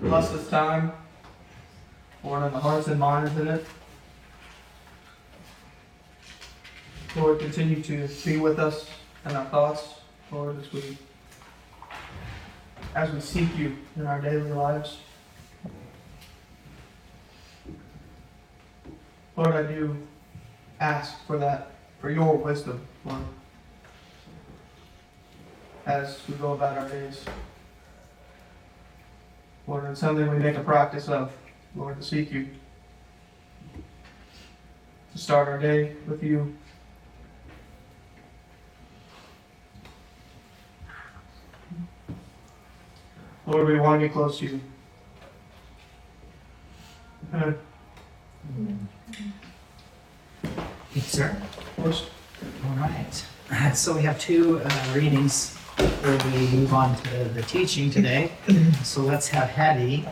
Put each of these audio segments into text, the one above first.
bless this time, Lord, in the hearts and minds in it. Lord, continue to be with us in our thoughts, Lord, as we seek you in our daily lives. Lord, I do ask for that, for your wisdom, Lord, as we go about our days. Lord, it's something we make a practice of, Lord, to seek you, to start our day with you. Lord, we want to be close to you. Amen. Yes, sir. First, All right. So we have two readings before we move on to the teaching today. So let's have Hattie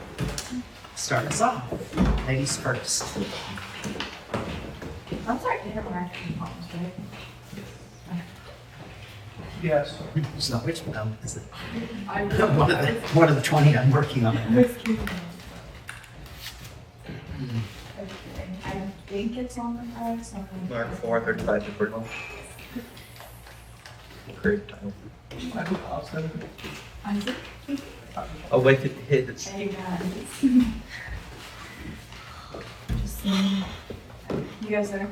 start us off. Ladies first. I'm sorry to hear my problems, right? yes. So which one is it? I One of the 20 I'm working on. think it's on the price. Mark 4:35 to 41. Great title. I think I'll send it. Isaac? Oh, wait, hit it. Hey guys. Just you guys there?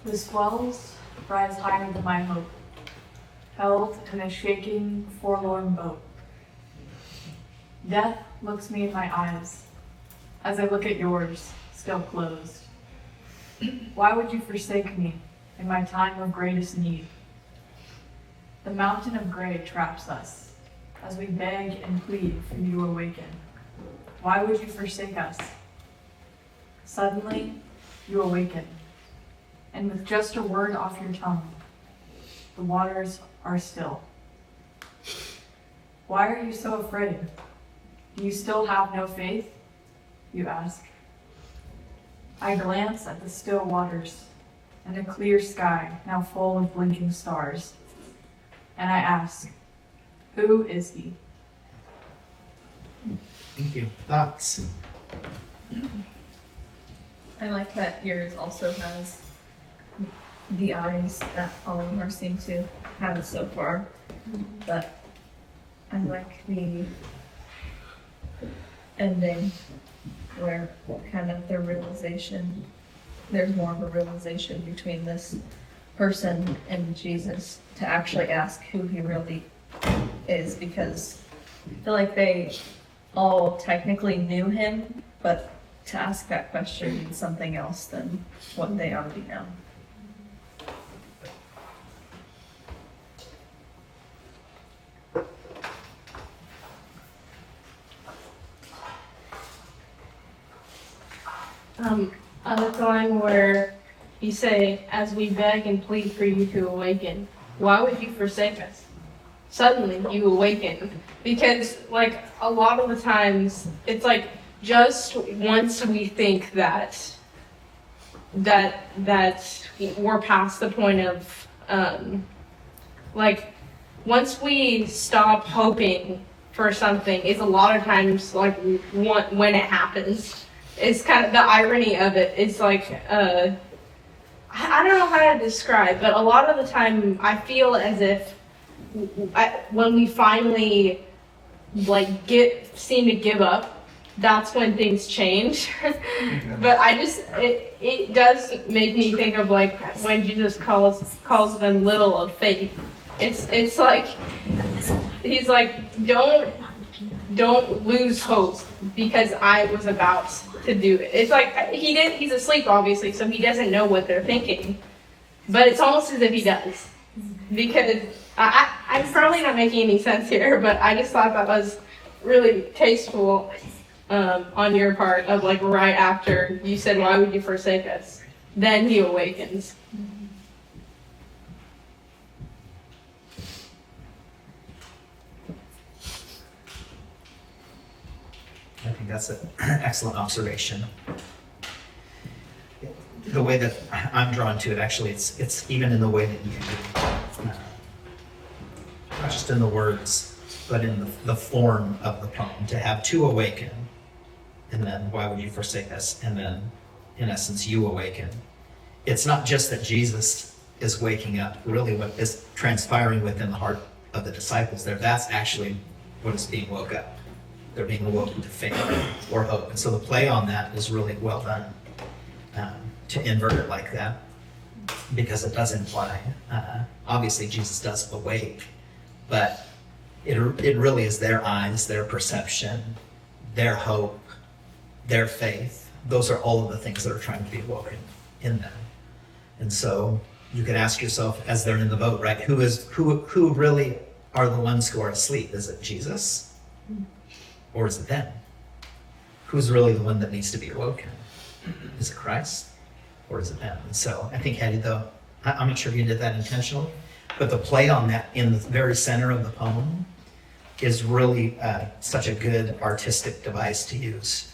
The swells rise higher than my hope, held in a shaking, forlorn boat. Death looks me in my eyes as I look at yours, still closed. Why would you forsake me in my time of greatest need? The mountain of gray traps us as we beg and plead for you to awaken. Why would you forsake us? Suddenly, you awaken, and with just a word off your tongue, the waters are still. Why are you so afraid? Do you still have no faith? You ask. I glance at the still waters and a clear sky now full of blinking stars, and I ask, who is he? Thank you. Thoughts? I like that yours also has the eyes that all of them seem to have so far, but I like the ending where kind of the realization, there's more of a realization between this person and Jesus to actually ask who he really is, because I feel like they all technically knew him, but to ask that question means something else than what they already know. Other line where you say, as we beg and plead for you to awaken, why would you forsake us? Suddenly you awaken. Because, like, a lot of the times, it's like, just once we think that we're past the point of, like, once we stop hoping for something, it's a lot of times, like, when it happens. It's kind of the irony of it. It's like, I don't know how to describe, but a lot of the time I feel as if when we finally like seem to give up, that's when things change. But it does make me think of like when Jesus calls them little of faith. It's like he's like, don't lose hope because I was about to do it. It's like he's asleep obviously, so he doesn't know what they're thinking. But it's almost as if he does. Because I'm probably not making any sense here, but I just thought that was really tasteful on your part of like right after you said, why would you forsake us? Then he awakens. I think that's an excellent observation. The way that I'm drawn to it, actually, it's even in the way that you not just just in the words, but in the form of the poem, to have to awaken, and then why would you forsake us? And then, in essence, you awaken. It's not just that Jesus is waking up, really what is transpiring within the heart of the disciples there, that's actually what is being woke up. They're being awoken to faith or hope. And so the play on that is really well done, to invert it like that, because it does imply, obviously Jesus does awake, but it really is their eyes, their perception, their hope, their faith. Those are all of the things that are trying to be awoken in them. And so you can ask yourself, as they're in the boat, right, who really are the ones who are asleep? Is it Jesus? Or is it them? Who's really the one that needs to be awoken? Is it Christ? Or is it them? And so I think, Hattie, though, I'm not sure if you did that intentionally, but the play on that in the very center of the poem is really such a good artistic device to use,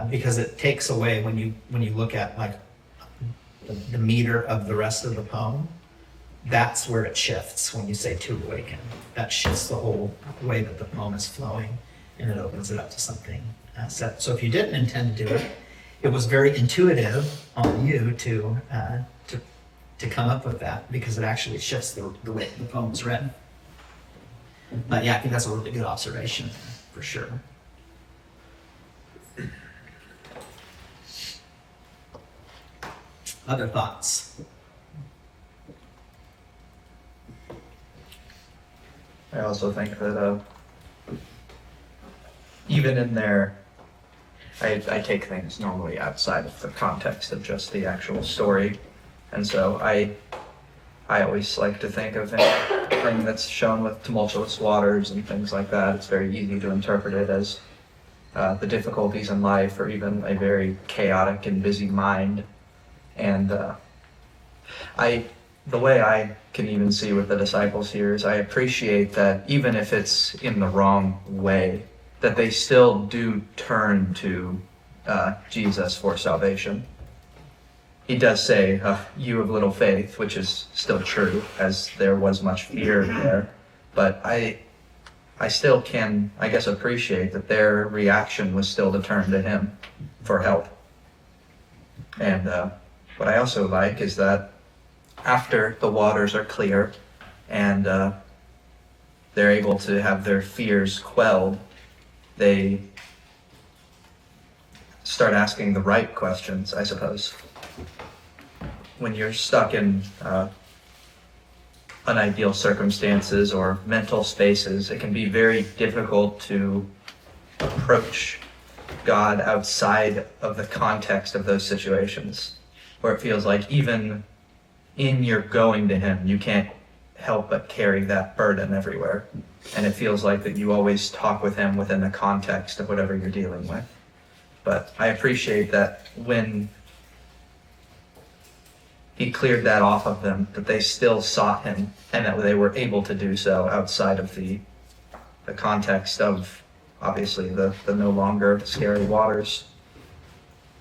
because it takes away, when you look at like the meter of the rest of the poem, that's where it shifts when you say to awaken. That shifts the whole way that the poem is flowing, and it opens it up to something set. So if you didn't intend to do it, it was very intuitive on you to come up with that, because it actually shifts the way the poem's written. But yeah, I think that's a really good observation for sure. Other thoughts? I also think that even in there, I take things normally outside of the context of just the actual story. And so I always like to think of anything that's shown with tumultuous waters and things like that. It's very easy to interpret it as the difficulties in life, or even a very chaotic and busy mind. And the way I can even see with the disciples here is I appreciate that even if it's in the wrong way, that they still do turn to Jesus for salvation. He does say, you of little faith, which is still true, as there was much fear there. But I still can, I guess, appreciate that their reaction was still to turn to him for help. And what I also like is that after the waters are clear and they're able to have their fears quelled, they start asking the right questions, I suppose. When you're stuck in unideal circumstances or mental spaces, it can be very difficult to approach God outside of the context of those situations, where it feels like even in your going to him, you can't help but carry that burden everywhere. And it feels like that you always talk with him within the context of whatever you're dealing with. But I appreciate that when he cleared that off of them, that they still sought him, and that they were able to do so outside of the context of, obviously, the no longer scary waters.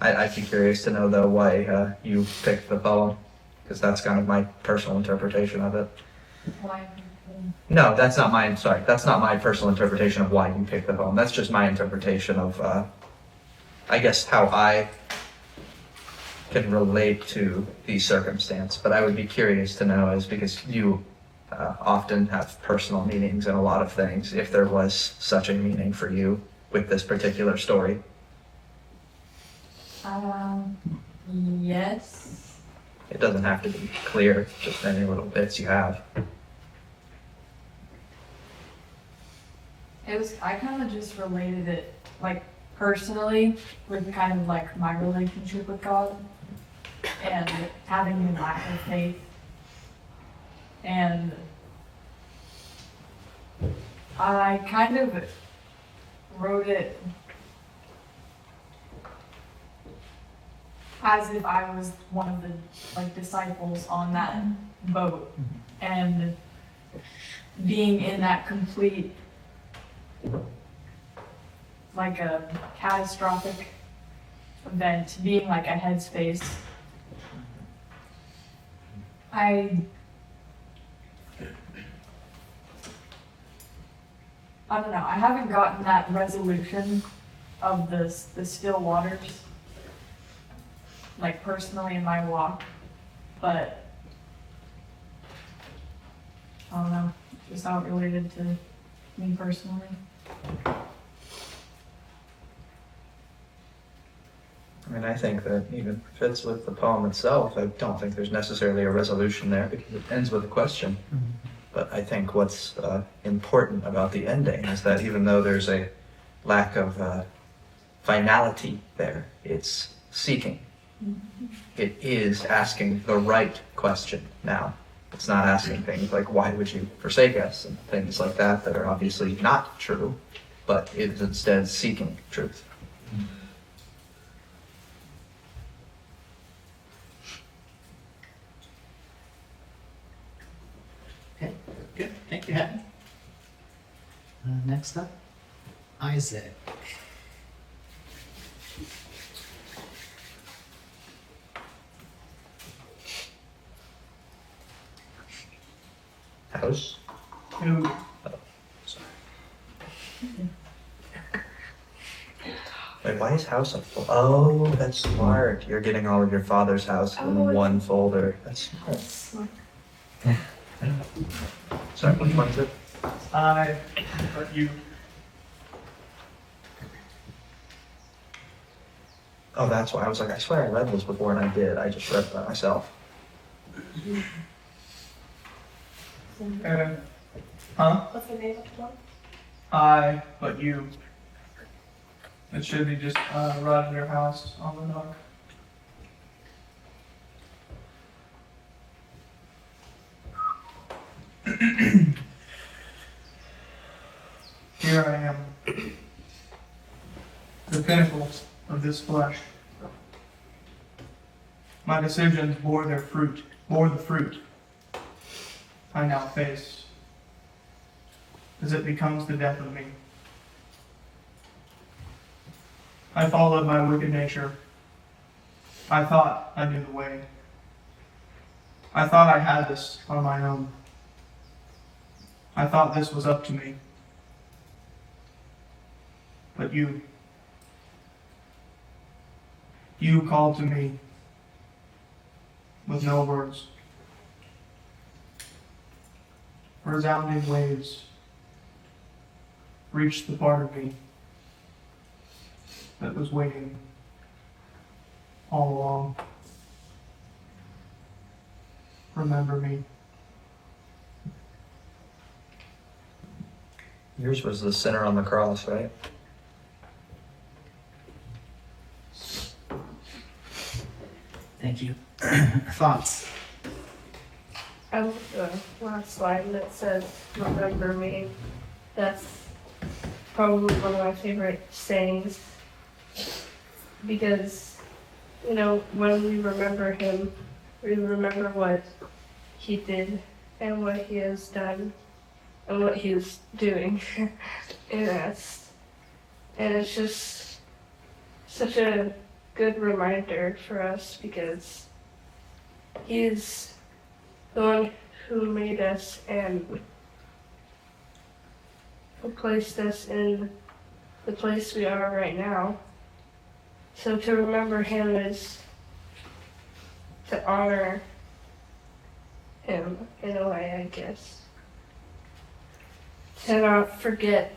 I'd be curious to know, though, why you picked the poem, because that's kind of my personal interpretation of it. No, that's not my personal interpretation of why you picked the poem. That's just my interpretation of, I guess, how I can relate to the circumstance. But I would be curious to know, is because you often have personal meanings in a lot of things, if there was such a meaning for you with this particular story. Yes. It doesn't have to be clear, just any little bits you have. I kind of just related it, like, personally, with kind of like my relationship with God and having a lack of faith. And I kind of wrote it as if I was one of the like disciples on that boat, and being in that complete, like a catastrophic event, being like a headspace. I don't know, I haven't gotten that resolution of the still waters, like personally in my walk, but I don't know, just how it related to me personally. I mean, I think that even fits with the poem itself. I don't think there's necessarily a resolution there because it ends with a question. But I think what's important about the ending is that even though there's a lack of finality there, it's seeking. It is asking the right question now. It's not asking things like, why would you forsake us? And things like that that are obviously not true, but it's instead seeking truth. Okay, good. Thank you, Hattie. Next up, Isaac. House. Who, Wait, why is house a folder? Oh, that's smart. You're getting all of your father's house in one folder. That's smart. Sorry, which one is it? I, but you, Oh, that's why. I was like, I swear I read this before and I did. I just read it by myself. huh? What's the name of the one? I, but you. It should be just, right in your house on the dock. Here I am, the pinnacle of this flesh. My decisions bore the fruit I now face, as it becomes the death of me. I followed my wicked nature. I thought I knew the way. I thought I had this on my own. I thought this was up to me. But you called to me with no words. Resounding waves reached the part of me that was waiting all along. Remember me. Yours was the sinner on the cross, right? Thank you. Thoughts? I love the last line that says, remember me. That's probably one of my favorite sayings. Because, you know, when we remember him, we remember what he did and what he has done and what he is doing in us. And it's just such a good reminder for us because he's the one who made us and who placed us in the place we are right now. So to remember him is to honor him in a way, I guess. To not forget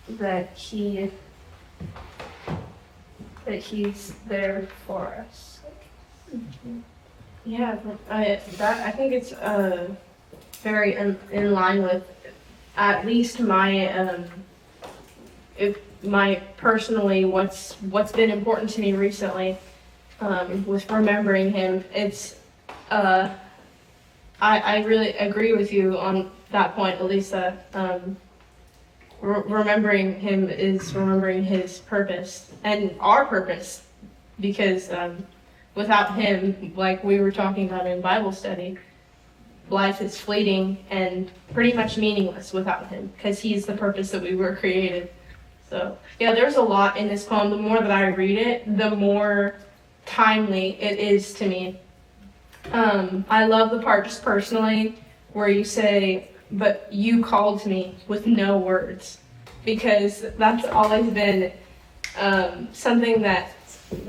that he's there for us. Yeah, I think it's very in line with at least my my personally what's been important to me recently with remembering him. It's I really agree with you on that point, Elisa. Remembering him is remembering his purpose and our purpose, because without him, like we were talking about in Bible study, life is fleeting and pretty much meaningless without him, because he's the purpose that we were created. So yeah, there's a lot in this poem. The more that I read it, the more timely it is to me. I love the part just personally where you say, but you called me with no words, because that's always been something that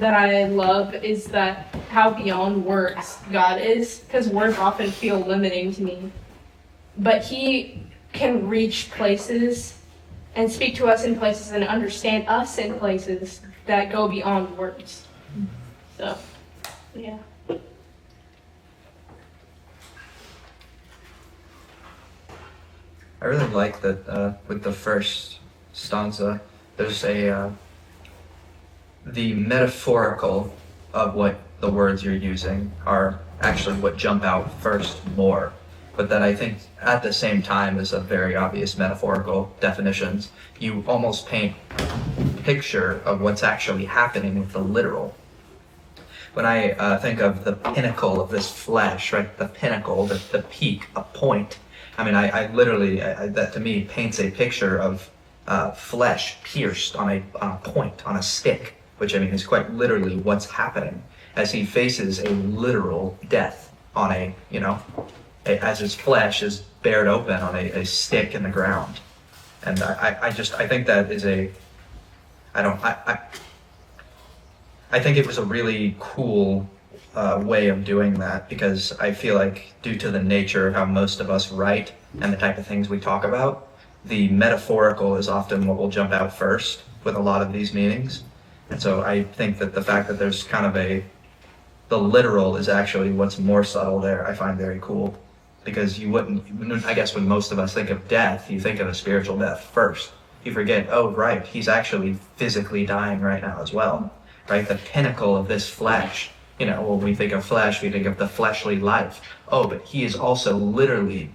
I love, is that how beyond words God is, because words often feel limiting to me, but he can reach places and speak to us in places and understand us in places that go beyond words. So, yeah. I really like that with the first stanza, there's the metaphorical of what the words you're using are actually what jump out first more. But that I think at the same time is a very obvious metaphorical definitions. You almost paint a picture of what's actually happening with the literal. When I think of the pinnacle of this flesh, right, the pinnacle, the peak, a point, I mean, I literally, that to me paints a picture of flesh pierced on a point, on a stick, which I mean is quite literally what's happening as he faces a literal death on as his flesh is bared open on a stick in the ground. And I think that is I think it was a really cool way of doing that, because I feel like due to the nature of how most of us write and the type of things we talk about, the metaphorical is often what will jump out first with a lot of these meanings. And so I think that the fact that there's kind of the literal is actually what's more subtle there, I find very cool. Because you wouldn't, I guess when most of us think of death, you think of a spiritual death first. You forget, oh right, he's actually physically dying right now as well, right? The pinnacle of this flesh, when we think of flesh, we think of the fleshly life. Oh, but he is also literally,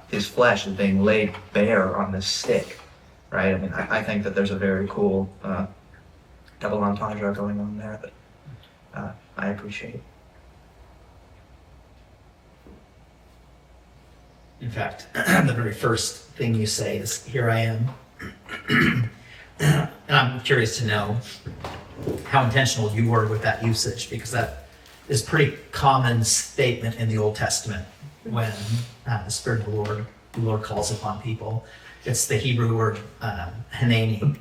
his flesh is being laid bare on this stick, right? I mean, I think that there's a very cool double entendre going on there that I appreciate. In fact, the very first thing you say is, "Here I am." And I'm curious to know how intentional you were with that usage, because that is a pretty common statement in the Old Testament when the Spirit of the Lord calls upon people. It's the Hebrew word Hanani.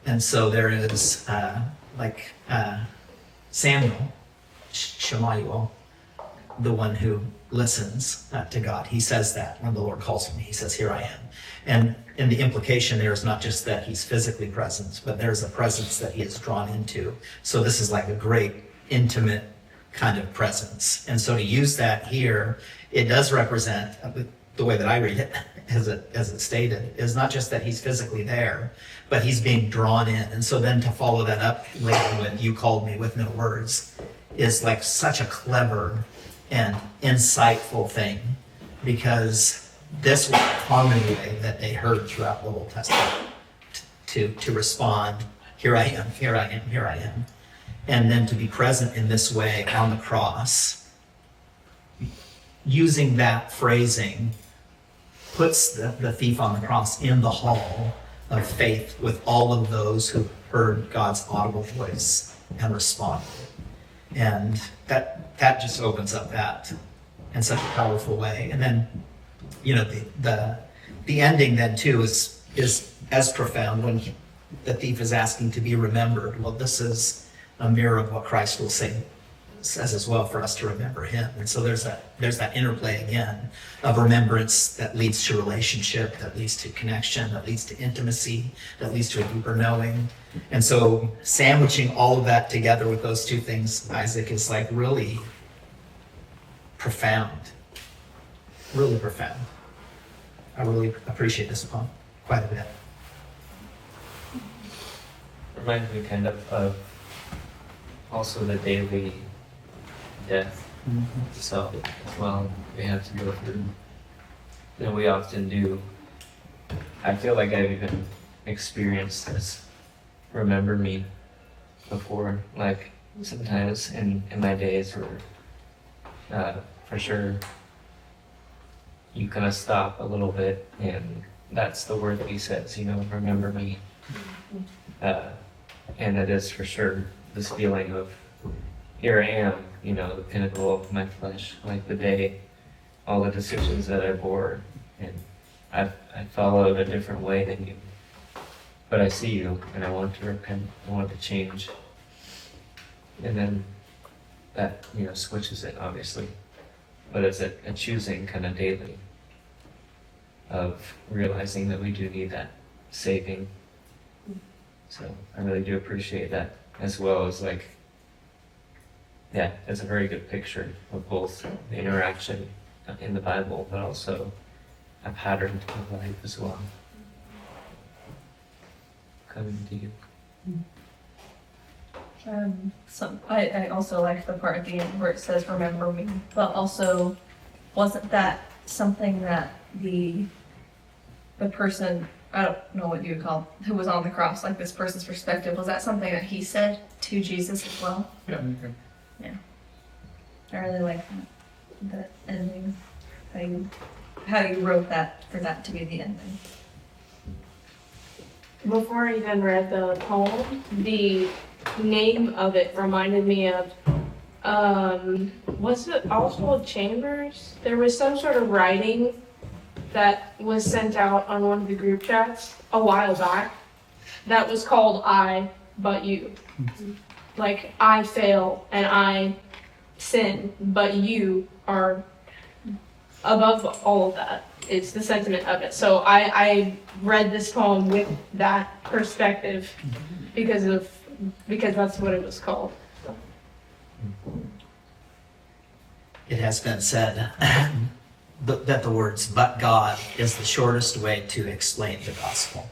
And so there is Samuel, Shemuel, the one who listens to God. He says that when the Lord calls him, he says, "Here I am." And the implication there is not just that he's physically present, but there's a presence that he is drawn into. So this is like a great intimate kind of presence. And so to use that here, it does represent, the way that I read it, as it stated, is not just that he's physically there, but he's being drawn in. And so then to follow that up later with "you called me with no words" is like such a clever and insightful thing, because this was a common way that they heard throughout the Old Testament to respond, "Here I am, here I am, here I am." And then to be present in this way on the cross, using that phrasing puts the thief on the cross in the hall of faith with all of those who heard God's audible voice and responded. And that just opens up that in such a powerful way. And then, the ending then too is as profound when the thief is asking to be remembered. Well, this is a mirror of what Christ will say, says as well, for us to remember him. And so there's that interplay again of remembrance that leads to relationship, that leads to connection, that leads to intimacy, that leads to a deeper knowing. And so sandwiching all of that together with those two things, Isaac, is like really profound. Really profound. I really appreciate this poem quite a bit. Reminds me kind of also the daily death. So as well, we have to go through. And we often do. I feel like I've even experienced this "remember me" before. Like sometimes in my days where for sure you kind of stop a little bit, and that's the word that he says, "remember me." And it is for sure this feeling of, here I am, the pinnacle of my flesh, like the day, all the decisions that I bore, and I followed a different way than you. But I see you, and I want to repent. I want to change. And then that, switches it, obviously. But it's a choosing kind of daily of realizing that we do need that saving. So I really do appreciate that, as well as it's a very good picture of both the interaction in the Bible, but also a pattern of life as well. Coming to you. I also like the part at the end where it says, remember me, but also, wasn't that something that the person, I don't know what you would call, who was on the cross, like this person's perspective, was that something that he said to Jesus as well? Yeah. I really like that ending, how you wrote that, for that to be the ending. Before I even read the poem, the name of it reminded me of, was it Oswald Chambers? There was some sort of writing that was sent out on one of the group chats a while back that was called I, but you. Like, I fail and I sin, but you are above all of that. It's the sentiment of it. So I read this poem with that perspective because that's what it was called. It has been said that the words "but God" is the shortest way to explain the gospel.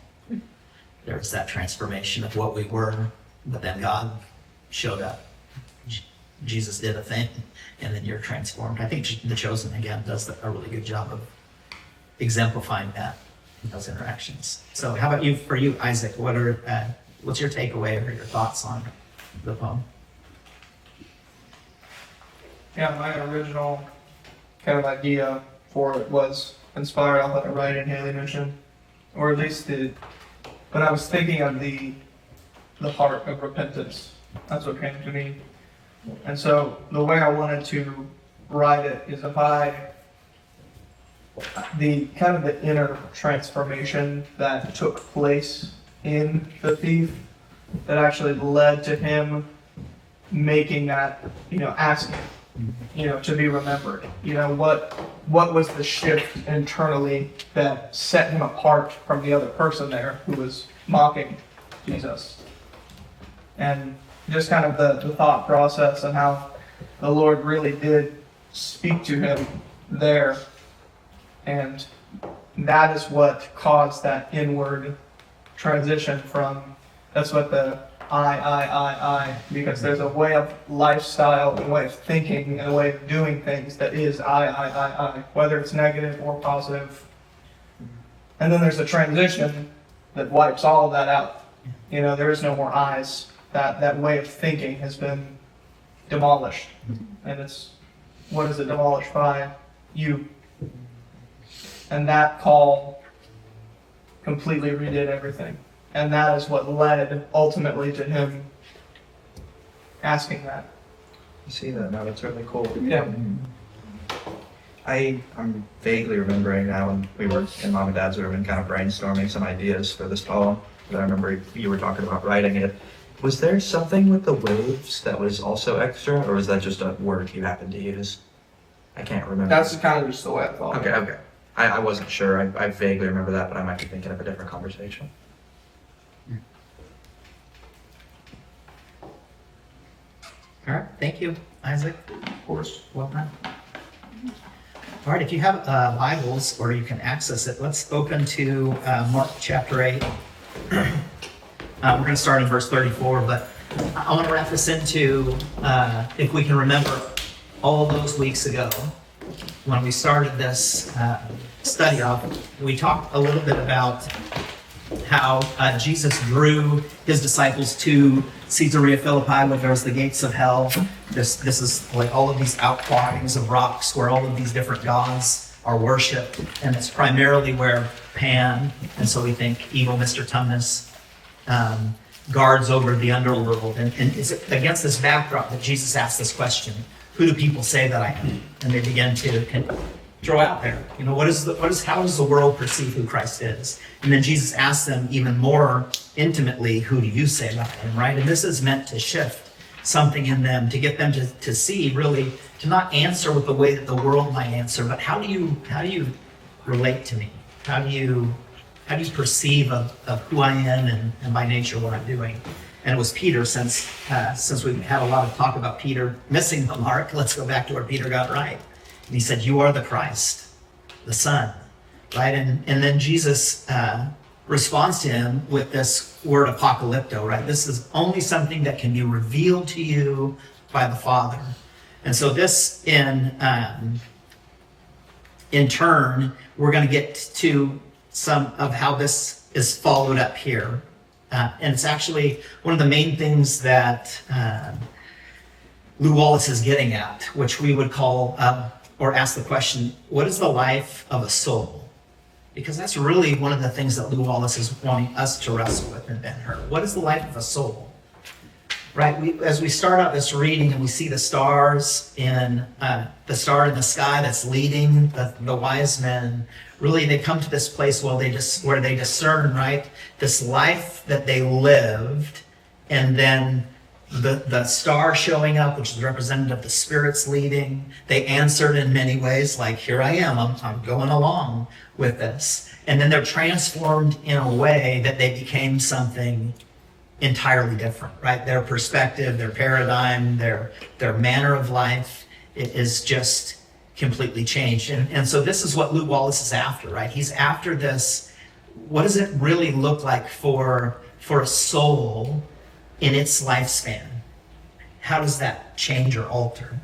There was that transformation of what we were, but then God showed up. Jesus did a thing, and then you're transformed. I think The Chosen, again, does a really good job of exemplifying that in those interactions. So how about you, for you, Isaac, what's your takeaway or your thoughts on the poem? Yeah, my original kind of idea for it was inspired off of a writing Haley mentioned, or at least but I was thinking of the heart of repentance. That's what came to me. And so the way I wanted to write it is the kind of the inner transformation that took place in the thief that actually led to him making that, asking, to be remembered. What was the shift internally that set him apart from the other person there who was mocking Jesus? And just kind of the thought process and how the Lord really did speak to him there. And that is what caused that inward transition from, that's what the I, because there's a way of lifestyle, a way of thinking, and a way of doing things that is I, whether it's negative or positive. And then there's a transition that wipes all of that out. There is no more I's. That way of thinking has been demolished. And what is it demolished by? You. And that call completely redid everything. And that is what led ultimately to him asking that. You see that now? That's really cool. Yeah. I'm vaguely remembering now when we were in Mom and Dad's room and kind of brainstorming some ideas for this poem. But I remember you were talking about writing it. Was there something with the waves that was also extra, or was that just a word you happened to use? I can't remember. That's kind of just the way I thought. Okay. I wasn't sure. I vaguely remember that, but I might be thinking of a different conversation. All right, thank you, Isaac. Of course. Well done. All right, if you have Bibles or you can access it, let's open to Mark chapter 8. We're going to start in verse 34, but I want to wrap this into, if we can remember all those weeks ago, when we started this study off, we talked a little bit about how Jesus drew his disciples to Caesarea Philippi, where there's the gates of hell. This is like all of these outcroppings of rocks where all of these different gods are worshipped, and it's primarily where Pan, and so we think evil Mr. Tumnus, guards over the underworld. And it's against this backdrop that Jesus asked this question: who do people say that I am? And they began to throw out there. How does the world perceive who Christ is? And then Jesus asks them even more intimately, who do you say about him, right? And this is meant to shift something in them, to get them to see, really, to not answer with the way that the world might answer, but how do you relate to me? How do you perceive of who I am and by nature what I'm doing? And it was Peter, since we've had a lot of talk about Peter missing the mark, let's go back to where Peter got right. And he said, you are the Christ, the Son, right? And then Jesus responds to him with this word apocalypto, right? This is only something that can be revealed to you by the Father. And so this, in turn, we're going to get to some of how this is followed up here. And it's actually one of the main things that Lew Wallace is getting at, which we would call, or ask the question, what is the life of a soul? Because that's really one of the things that Lew Wallace is wanting us to wrestle with in Ben-Hur. What is the life of a soul? Right? As we start out this reading and we see the stars in the star in the sky that's leading the wise men, really they come to this place where they discern, right, this life that they lived, and then the star showing up, which is representative of the spirits leading. They answered in many ways, like, here I am, I'm going along with this. And then they're transformed in a way that they became something entirely different, right? Their perspective, their paradigm, their manner of life is just completely changed. And so this is what Lew Wallace is after, right? He's after this. What does it really look like for a soul in its lifespan? How does that change or alter,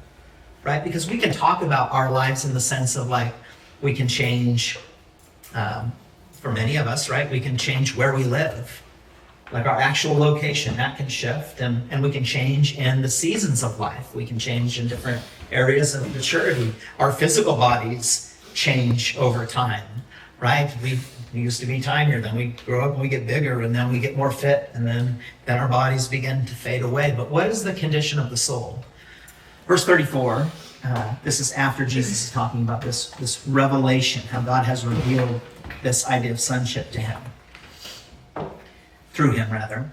right? Because we can talk about our lives in the sense of, like, we can change, for many of us, right? We can change where we live, like our actual location, that can shift, and we can change in the seasons of life. We can change in different areas of maturity. Our physical bodies change over time, right? We used to be tinier, then we grow up and we get bigger, and then we get more fit, and then our bodies begin to fade away. But what is the condition of the soul? Verse 34, this is after Jesus is talking about this revelation, how God has revealed this idea of sonship to him, through him rather.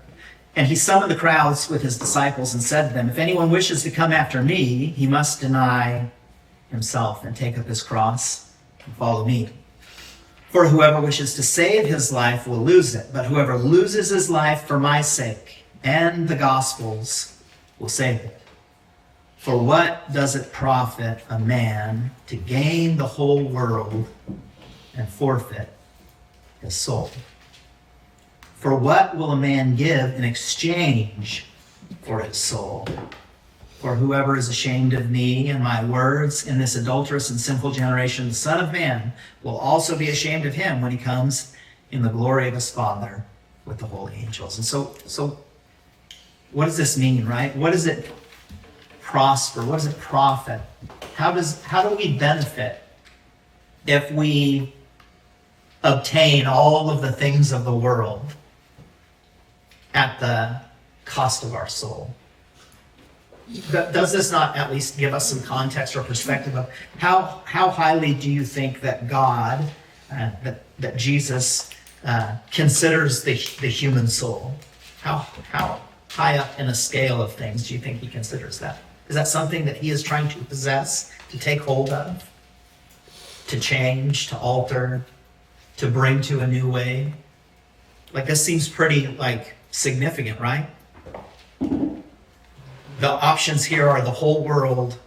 And he summoned the crowds with his disciples and said to them, if anyone wishes to come after me, he must deny himself and take up his cross and follow me. For whoever wishes to save his life will lose it, but whoever loses his life for my sake and the gospel's will save it. For what does it profit a man to gain the whole world and forfeit his soul? For what will a man give in exchange for his soul? For whoever is ashamed of me and my words in this adulterous and sinful generation, the Son of Man will also be ashamed of him when he comes in the glory of his Father with the holy angels. And so what does this mean, right? What does it prosper? What does it profit? How do we benefit if we obtain all of the things of the world at the cost of our soul? Does this not at least give us some context or perspective of how highly do you think that God, that Jesus considers the human soul? How high up in a scale of things do you think he considers that? Is that something that he is trying to possess, to take hold of, to change, to alter, to bring to a new way? Like, this seems pretty, like, significant, right? The options here are the whole world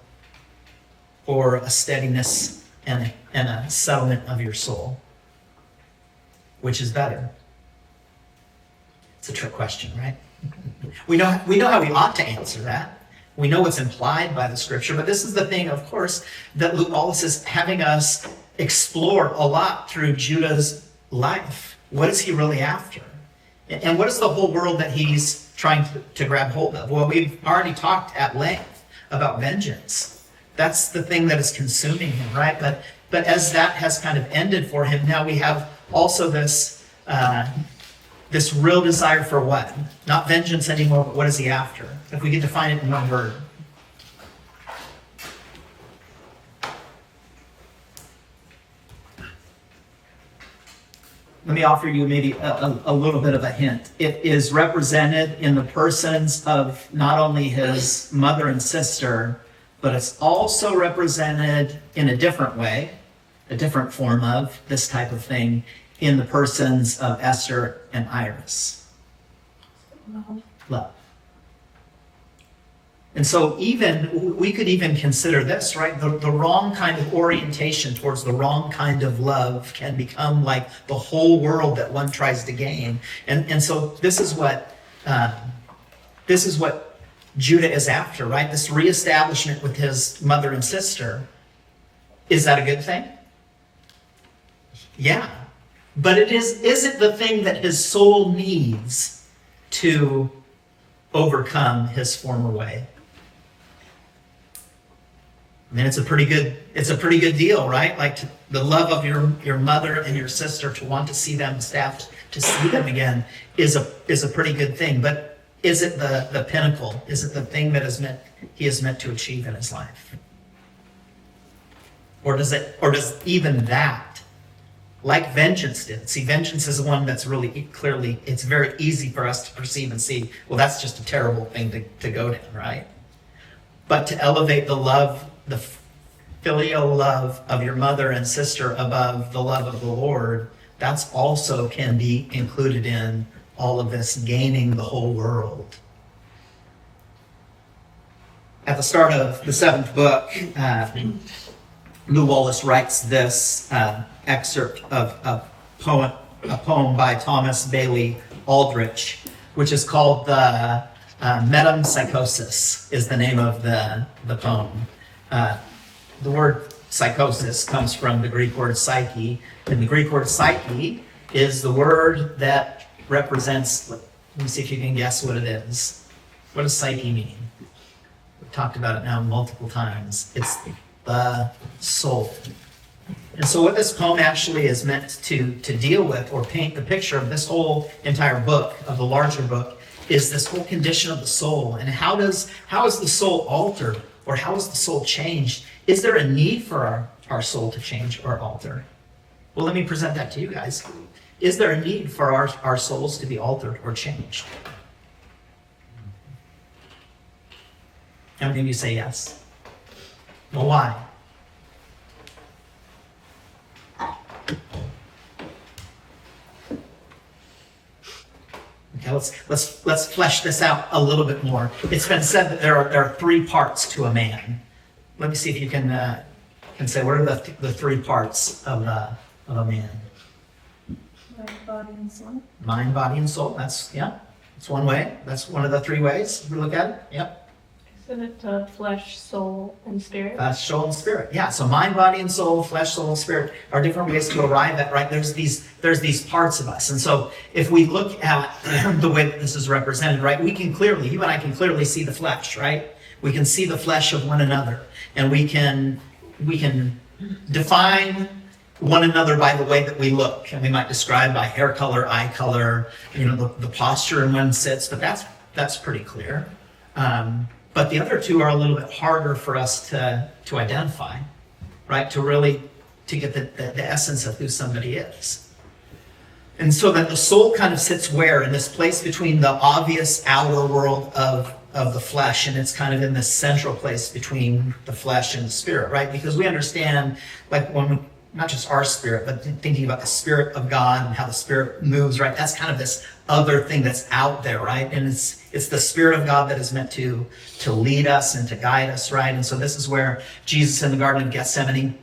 or a steadiness and a settlement of your soul. Which is better? It's a trick question, right? We know how we ought to answer that. We know what's implied by the scripture, but this is the thing, of course, that Lew Wallace is having us explore a lot through Judah's life. What is he really after? And what is the whole world that he's trying to grab hold of? Well, we've already talked at length about vengeance. That's the thing that is consuming him, right? But as that has kind of ended for him, now we have also this real desire for what? Not vengeance anymore, but what is he after? If we could define it in one word. let me offer you maybe a little bit of a hint. It is represented in the persons of not only his mother and sister, but it's also represented in a different way, a different form of this type of thing, in the persons of Esther and Iris. Love. And so we could even consider this, right? The wrong kind of orientation towards the wrong kind of love can become like the whole world that one tries to gain. And so this is what Judah is after, right? This reestablishment with his mother and sister. Is that a good thing? Yeah. But is it the thing that his soul needs to overcome his former way? I mean, it's a pretty good deal, right? Like the love of your mother and your sister, to want to see them established, to see them again is a pretty good thing. But is it the pinnacle? Is it the thing that he is meant to achieve in his life? Or does even that, like vengeance did? See, vengeance is the one that's really clearly, it's very easy for us to perceive and see, well, that's just a terrible thing to go down, right? But to elevate the love, the filial love of your mother and sister above the love of the Lord, that's also can be included in all of this gaining the whole world. At the start of the 7th book, Lou Wallace writes this excerpt of a poem by Thomas Bailey Aldrich, which is called the Metempsychosis, is the name of the poem. The word psychosis comes from the Greek word psyche, and the Greek word psyche is the word that represents, let me see if you can guess what it is. What does psyche mean? We've talked about it now multiple times. It's the soul. And so what this poem actually is meant to deal with, or paint the picture of this whole entire book, of the larger book, is this whole condition of the soul. And how is the soul altered, or how is the soul changed? Is there a need for our soul to change or alter? Well, let me present that to you guys. Is there a need for our souls to be altered or changed? How many of you say yes? Well, why? Okay, let's flesh this out a little bit more. It's been said that there are 3 parts to a man. Let me see if you can say, what are the 3 parts of a man? Mind, body, and soul. Mind, body, and soul. That's one way. That's one of the 3 ways we look at it. Yep. Isn't it flesh, soul, and spirit? Soul and spirit. Yeah. So mind, body, and soul, flesh, soul, and spirit are different ways to arrive at, right? There's these parts of us. And so if we look at the way that this is represented, right, you and I can clearly see the flesh, right? We can see the flesh of one another, and we can define one another by the way that we look. And we might describe by hair color, eye color, the posture in one sits, but that's pretty clear. But the other 2 are a little bit harder for us to identify, right? To get the essence of who somebody is. And so that the soul kind of sits where? In this place between the obvious outer world of the flesh, and it's kind of in this central place between the flesh and the spirit, right? Because we understand, like not just our spirit, but thinking about the Spirit of God and how the Spirit moves, right? That's kind of this other thing that's out there, right? And it's the Spirit of God that is meant to lead us and to guide us, right? And so this is where Jesus in the Garden of Gethsemane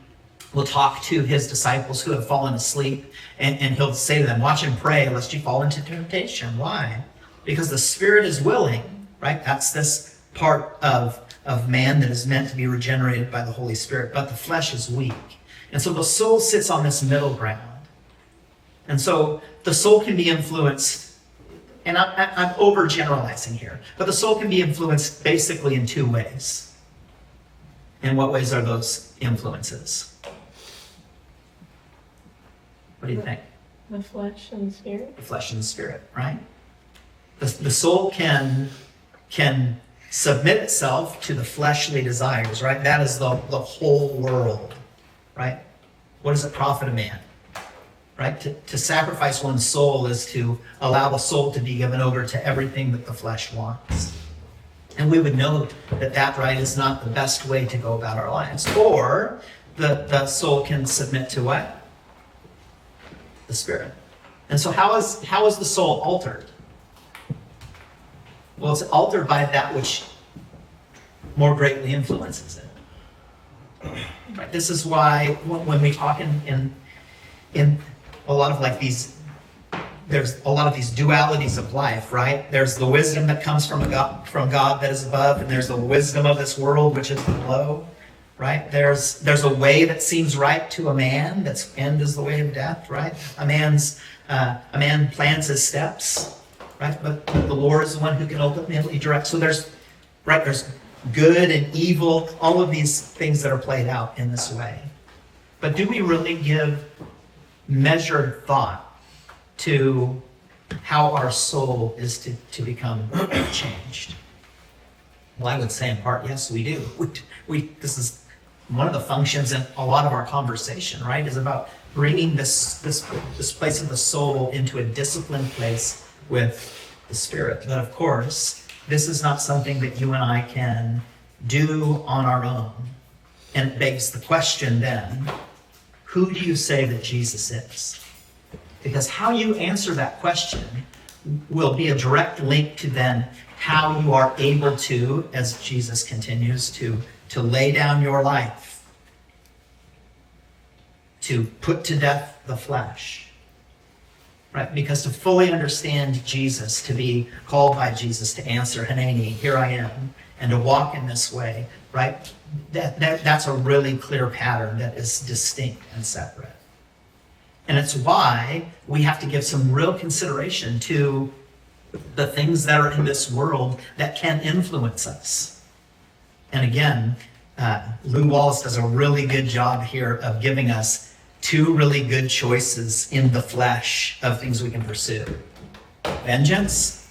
will talk to his disciples who have fallen asleep, and he'll say to them, watch and pray lest you fall into temptation. Why? Because the spirit is willing, right? That's this part of man that is meant to be regenerated by the Holy Spirit, but the flesh is weak. And so the soul sits on this middle ground. And so the soul can be influenced, and I'm overgeneralizing here, but the soul can be influenced basically in 2 ways. And what ways are those influences? What do you think? The flesh and the spirit. The flesh and the spirit, right? The soul can submit itself to the fleshly desires, right? That is the whole world, right? What does it profit a man? right? To sacrifice one's soul is to allow the soul to be given over to everything that the flesh wants. And we would know that right, is not the best way to go about our lives. Or the soul can submit to what? The Spirit. And so how is the soul altered? Well, it's altered by that which more greatly influences it. Right? This is why when we talk in a lot of like these, there's a lot of these dualities of life, right? There's the wisdom that comes from God that is above, and there's the wisdom of this world which is below, right? There's a way that seems right to a man, that's end is the way of death, right? A man plans his steps, right? But the Lord is the one who can ultimately direct. So there's good and evil, all of these things that are played out in this way. But do we really give measured thought to how our soul is to become changed? Well, I would say in part, yes, we do. This is one of the functions in a lot of our conversation, right? Is about bringing this place of the soul into a disciplined place with the Spirit. But of course, this is not something that you and I can do on our own. And it begs the question then, who do you say that Jesus is? Because how you answer that question will be a direct link to then how you are able to, as Jesus continues, to lay down your life, to put to death the flesh. Right? Because to fully understand Jesus, to be called by Jesus to answer, Hanani, here I am, and to walk in this way, right? That's a really clear pattern that is distinct and separate. And it's why we have to give some real consideration to the things that are in this world that can influence us. And again, Lou Wallace does a really good job here of giving us two really good choices in the flesh of things we can pursue. Vengeance,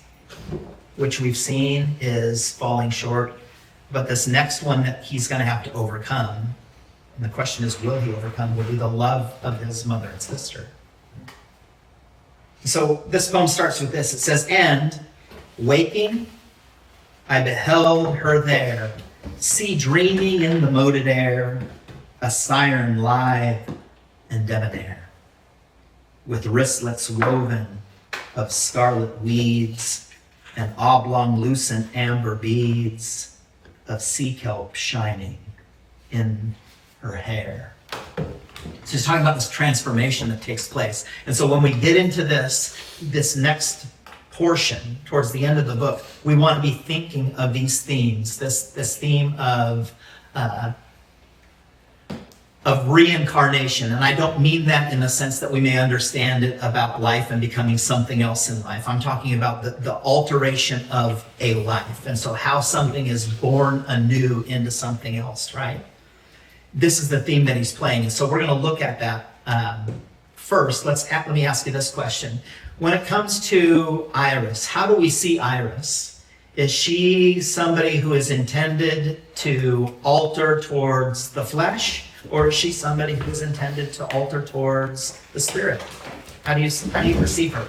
which we've seen is falling short, but this next one that he's going to have to overcome, and the question is, will he overcome, will be the love of his mother and sister. So this poem starts with this. It says, and waking, I beheld her there, see dreaming in the moated air, a siren lithe and debonair, with wristlets woven of scarlet weeds and oblong lucent amber beads of sea kelp shining in her hair. So he's talking about this transformation that takes place. And so when we get into this next portion, towards the end of the book, we want to be thinking of these themes, this theme of reincarnation. And I don't mean that in the sense that we may understand it about life and becoming something else in life. I'm talking about the alteration of a life. And so how something is born anew into something else, right? This is the theme that he's playing. And so we're going to look at that first. Let me ask you this question. When it comes to Iris, how do we see Iris? Is she somebody who is intended to alter towards the flesh? Or is she somebody who is intended to alter towards the Spirit? How do you perceive her?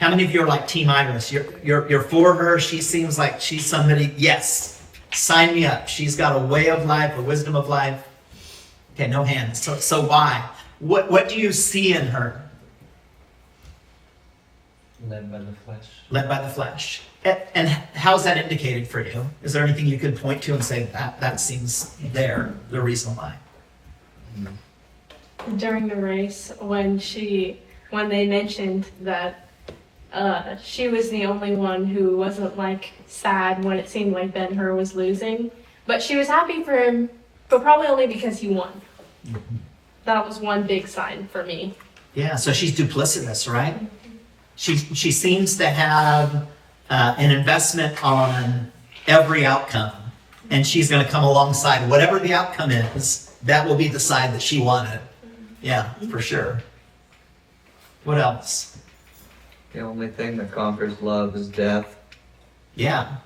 How many of you are like Team Iris? You're for her. She seems like she's somebody, yes, sign me up. She's got a way of life, a wisdom of life. Okay, no hands. So why? What do you see in her? Led by the flesh. Led by the flesh. And how's that indicated for you? Is there anything you could point to and say that seems the reason why? During the race, when they mentioned that she was the only one who wasn't like sad when it seemed like Ben-Hur was losing, but she was happy for him, but probably only because he won. Mm-hmm. That was one big sign for me. Yeah, so she's duplicitous, right? She seems to have an investment on every outcome, and she's going to come alongside whatever the outcome is. That will be the side that she wanted. Yeah, for sure. What else? The only thing that conquers love is death. Yeah.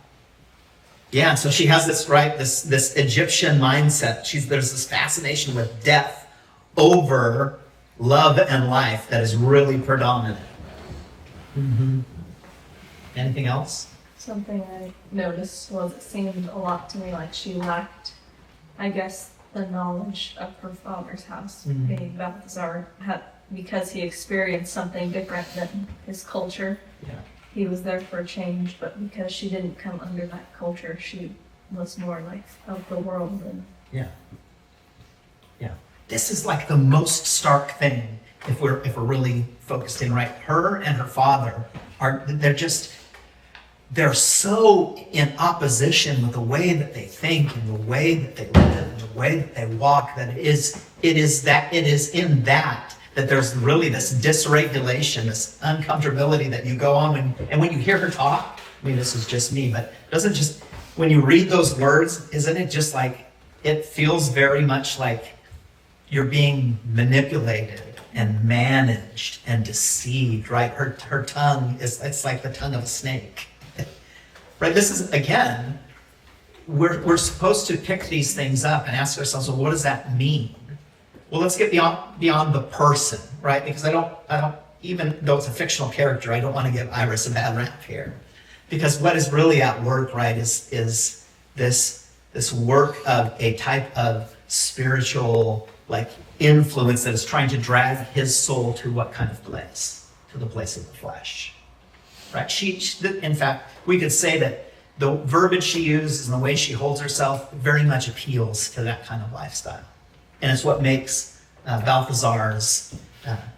Yeah, so she has this, right, this Egyptian mindset. There's this fascination with death over love and life that is really predominant. Anything else? Something I noticed was it seemed a lot to me like she lacked, I guess, the knowledge of her father's house, being Balthazar, because he experienced something different than his culture. Yeah. He was there for a change, but because she didn't come under that culture, she was more like of the world. And Yeah. This is like the most stark thing if we're really focused in, right? Her and her father they're so in opposition with the way that they think and the way that they live and the way that they walk that it is in that there's really this dysregulation, this uncomfortability that you go on when you hear her talk. I mean, this is just me, but doesn't just, when you read those words, isn't it just like, it feels very much like you're being manipulated and managed and deceived, right? Her tongue it's like the tongue of a snake, right? This is, again, we're supposed to pick these things up and ask ourselves, well, what does that mean? Well, let's get beyond the person, right? Because I don't, even though it's a fictional character, I don't want to give Iris a bad rap here. Because what is really at work, right, is this work of a type of spiritual, like, influence that is trying to drag his soul to what kind of place? To the place of the flesh, right? In fact, we could say that the verbiage she uses and the way she holds herself very much appeals to that kind of lifestyle. And it's what makes Balthazar's,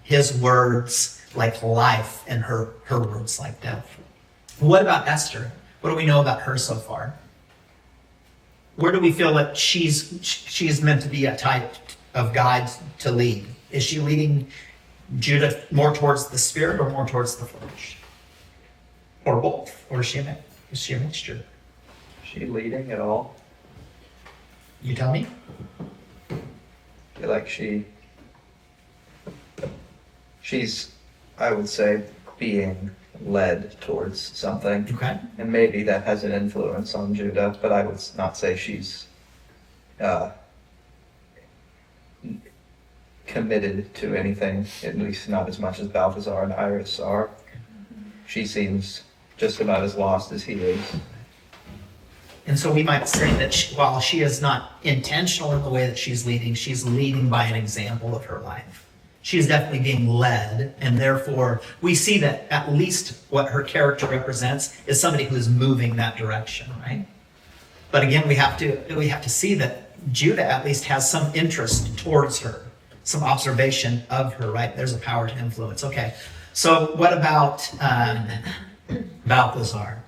his words like life and her words like death. What about Esther? What do we know about her so far? Where do we feel that she's meant to be a type of God to lead? Is she leading Judah more towards the spirit or more towards the flesh? Or both? Or is she a mixture? Is she leading at all? You tell me? I feel like she's, I would say, being led towards something. Okay. And maybe that has an influence on Judah, but I would not say she's committed to anything, at least not as much as Balthazar and Iris are. She seems just about as lost as he is. And so we might say that while she is not intentional in the way that she's leading by an example of her life. She's definitely being led, and therefore we see that at least what her character represents is somebody who's moving that direction, right? But again, we have to see that Judah at least has some interest towards her, some observation of her, right? There's a power to influence. Okay, so what about Balthazar?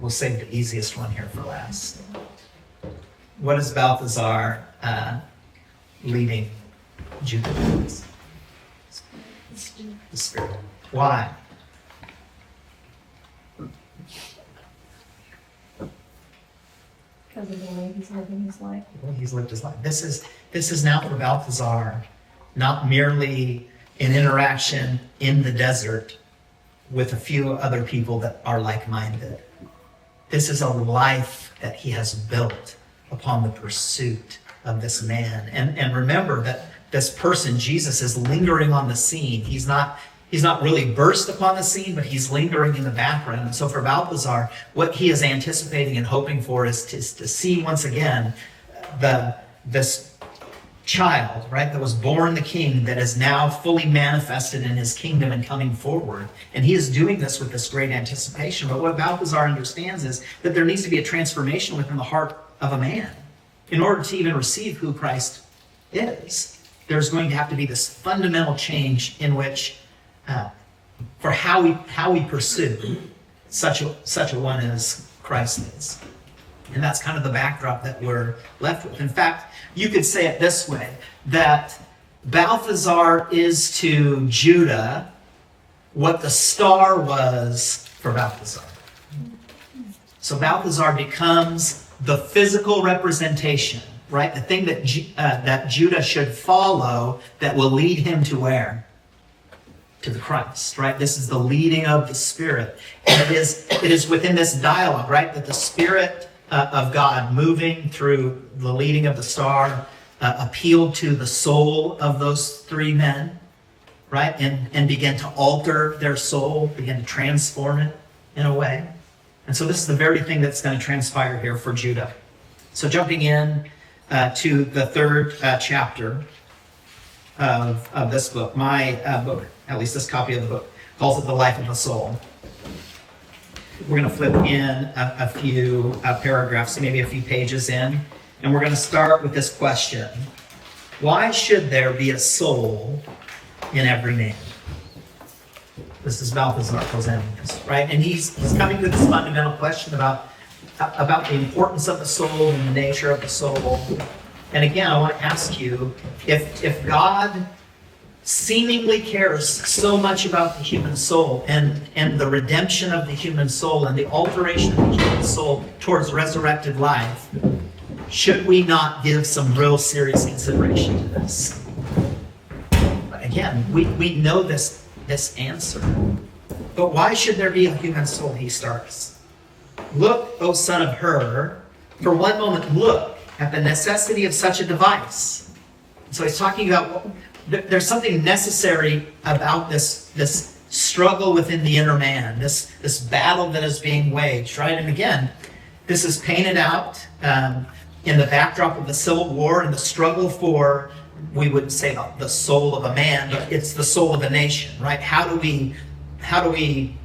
We'll save the easiest one here for last. What is Balthazar leading Judah towards? The Spirit. Why? because of the way he's living his life. Well, he's lived his life. This is now for Balthazar not merely an interaction in the desert with a few other people that are like-minded. This is a life that he has built upon the pursuit of this man. And remember that this person, Jesus, is lingering on the scene. He's not really burst upon the scene, but he's lingering in the background. And so for Balthazar, what he is anticipating and hoping for is to see once again this child, right, that was born the king, that is now fully manifested in his kingdom and coming forward. And he is doing this with this great anticipation. But what Balthazar understands is that there needs to be a transformation within the heart of a man. In order to even receive who Christ is, there's going to have to be this fundamental change in which, for how we pursue such a one as Christ is. And that's kind of the backdrop that we're left with. In fact, you could say it this way, that Balthazar is to Judah what the star was for Balthazar. So Balthazar becomes the physical representation, right? The thing that Judah should follow that will lead him to where? To the Christ, right? This is the leading of the Spirit. And it is within this dialogue, right, that the Spirit of God moving through the leading of the star appealed to the soul of those three men, right? And began to alter their soul, began to transform it in a way. And so this is the very thing that's going to transpire here for Judah. So jumping in to the third chapter of this book, my book, at least this copy of the book, calls it The Life of the Soul. We're going to flip in a few paragraphs, maybe a few pages in, and we're going to start with this question. Why should there be a soul in every man? This is Balthazar presenting this, right? And he's coming to this fundamental question about the importance of the soul and the nature of the soul. And again, I want to ask you, if God seemingly cares so much about the human soul and the redemption of the human soul and the alteration of the human soul towards resurrected life, should we not give some real serious consideration to this? Again, we know this answer. But why should there be a human soul? He starts. Look, O son of Hur, for one moment look at the necessity of such a device. So he's talking about there's something necessary about this struggle within the inner man, this battle that is being waged, right? And again, this is painted out in the backdrop of the Civil War and the struggle for, we wouldn't say the soul of a man, but it's the soul of a nation, right? How do we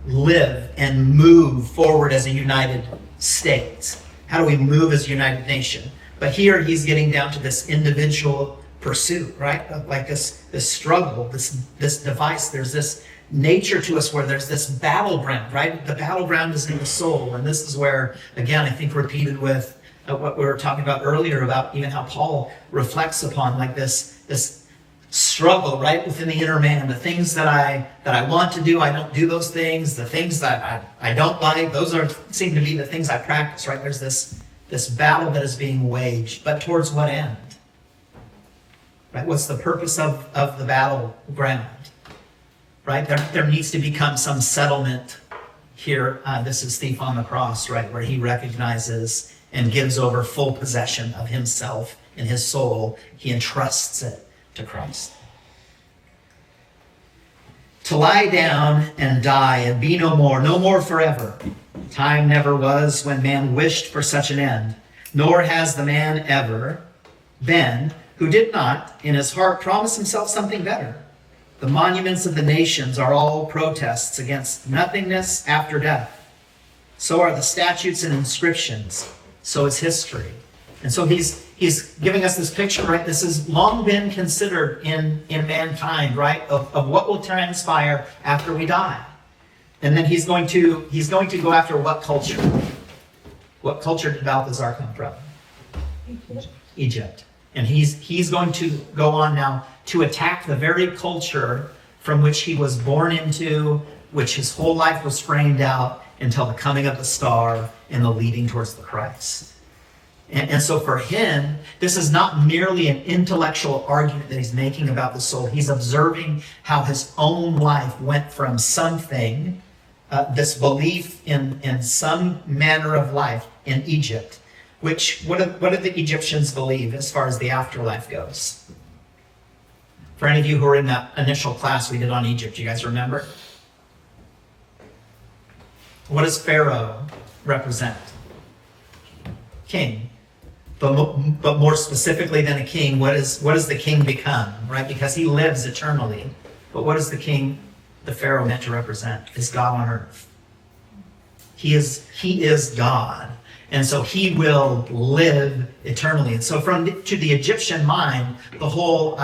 live and move forward as a united state? How do we move as a united nation? But here he's getting down to this individual pursuit, right? Like this struggle, this device. There's this nature to us where there's this battleground, right? The battleground is in the soul. And this is where, again, I think repeated with what we were talking about earlier about even how Paul reflects upon like this struggle, right, within the inner man. The things that I want to do, I don't do those things. The things that I don't like, those seem to be the things I practice, right? There's this battle that is being waged, but towards what end? Right? What's the purpose of the battleground? Right? There needs to become some settlement here. This is thief on the cross, right? Where he recognizes and gives over full possession of himself and his soul. He entrusts it to Christ. To lie down and die and be no more forever. Time never was when man wished for such an end, nor has the man ever been who did not, in his heart, promise himself something better. The monuments of the nations are all protests against nothingness after death. So are the statutes and inscriptions. So is history. And so he's giving us this picture, right? This has long been considered in mankind, right? Of what will transpire after we die. And then he's going to go after what culture? What culture did Balthazar come from? Egypt. And he's going to go on now to attack the very culture from which he was born into, which his whole life was framed out until the coming of the star and the leading towards the Christ. And so for him, this is not merely an intellectual argument that he's making about the soul. He's observing how his own life went from something, this belief in some manner of life in Egypt, which, what did the Egyptians believe as far as the afterlife goes? For any of you who were in that initial class we did on Egypt, you guys remember? What does Pharaoh represent? King. But more specifically than a king, what does the king become, right? Because he lives eternally. But what is the king, the Pharaoh, meant to represent? Is God on earth. He is God. And so he will live eternally. And so to the Egyptian mind, the whole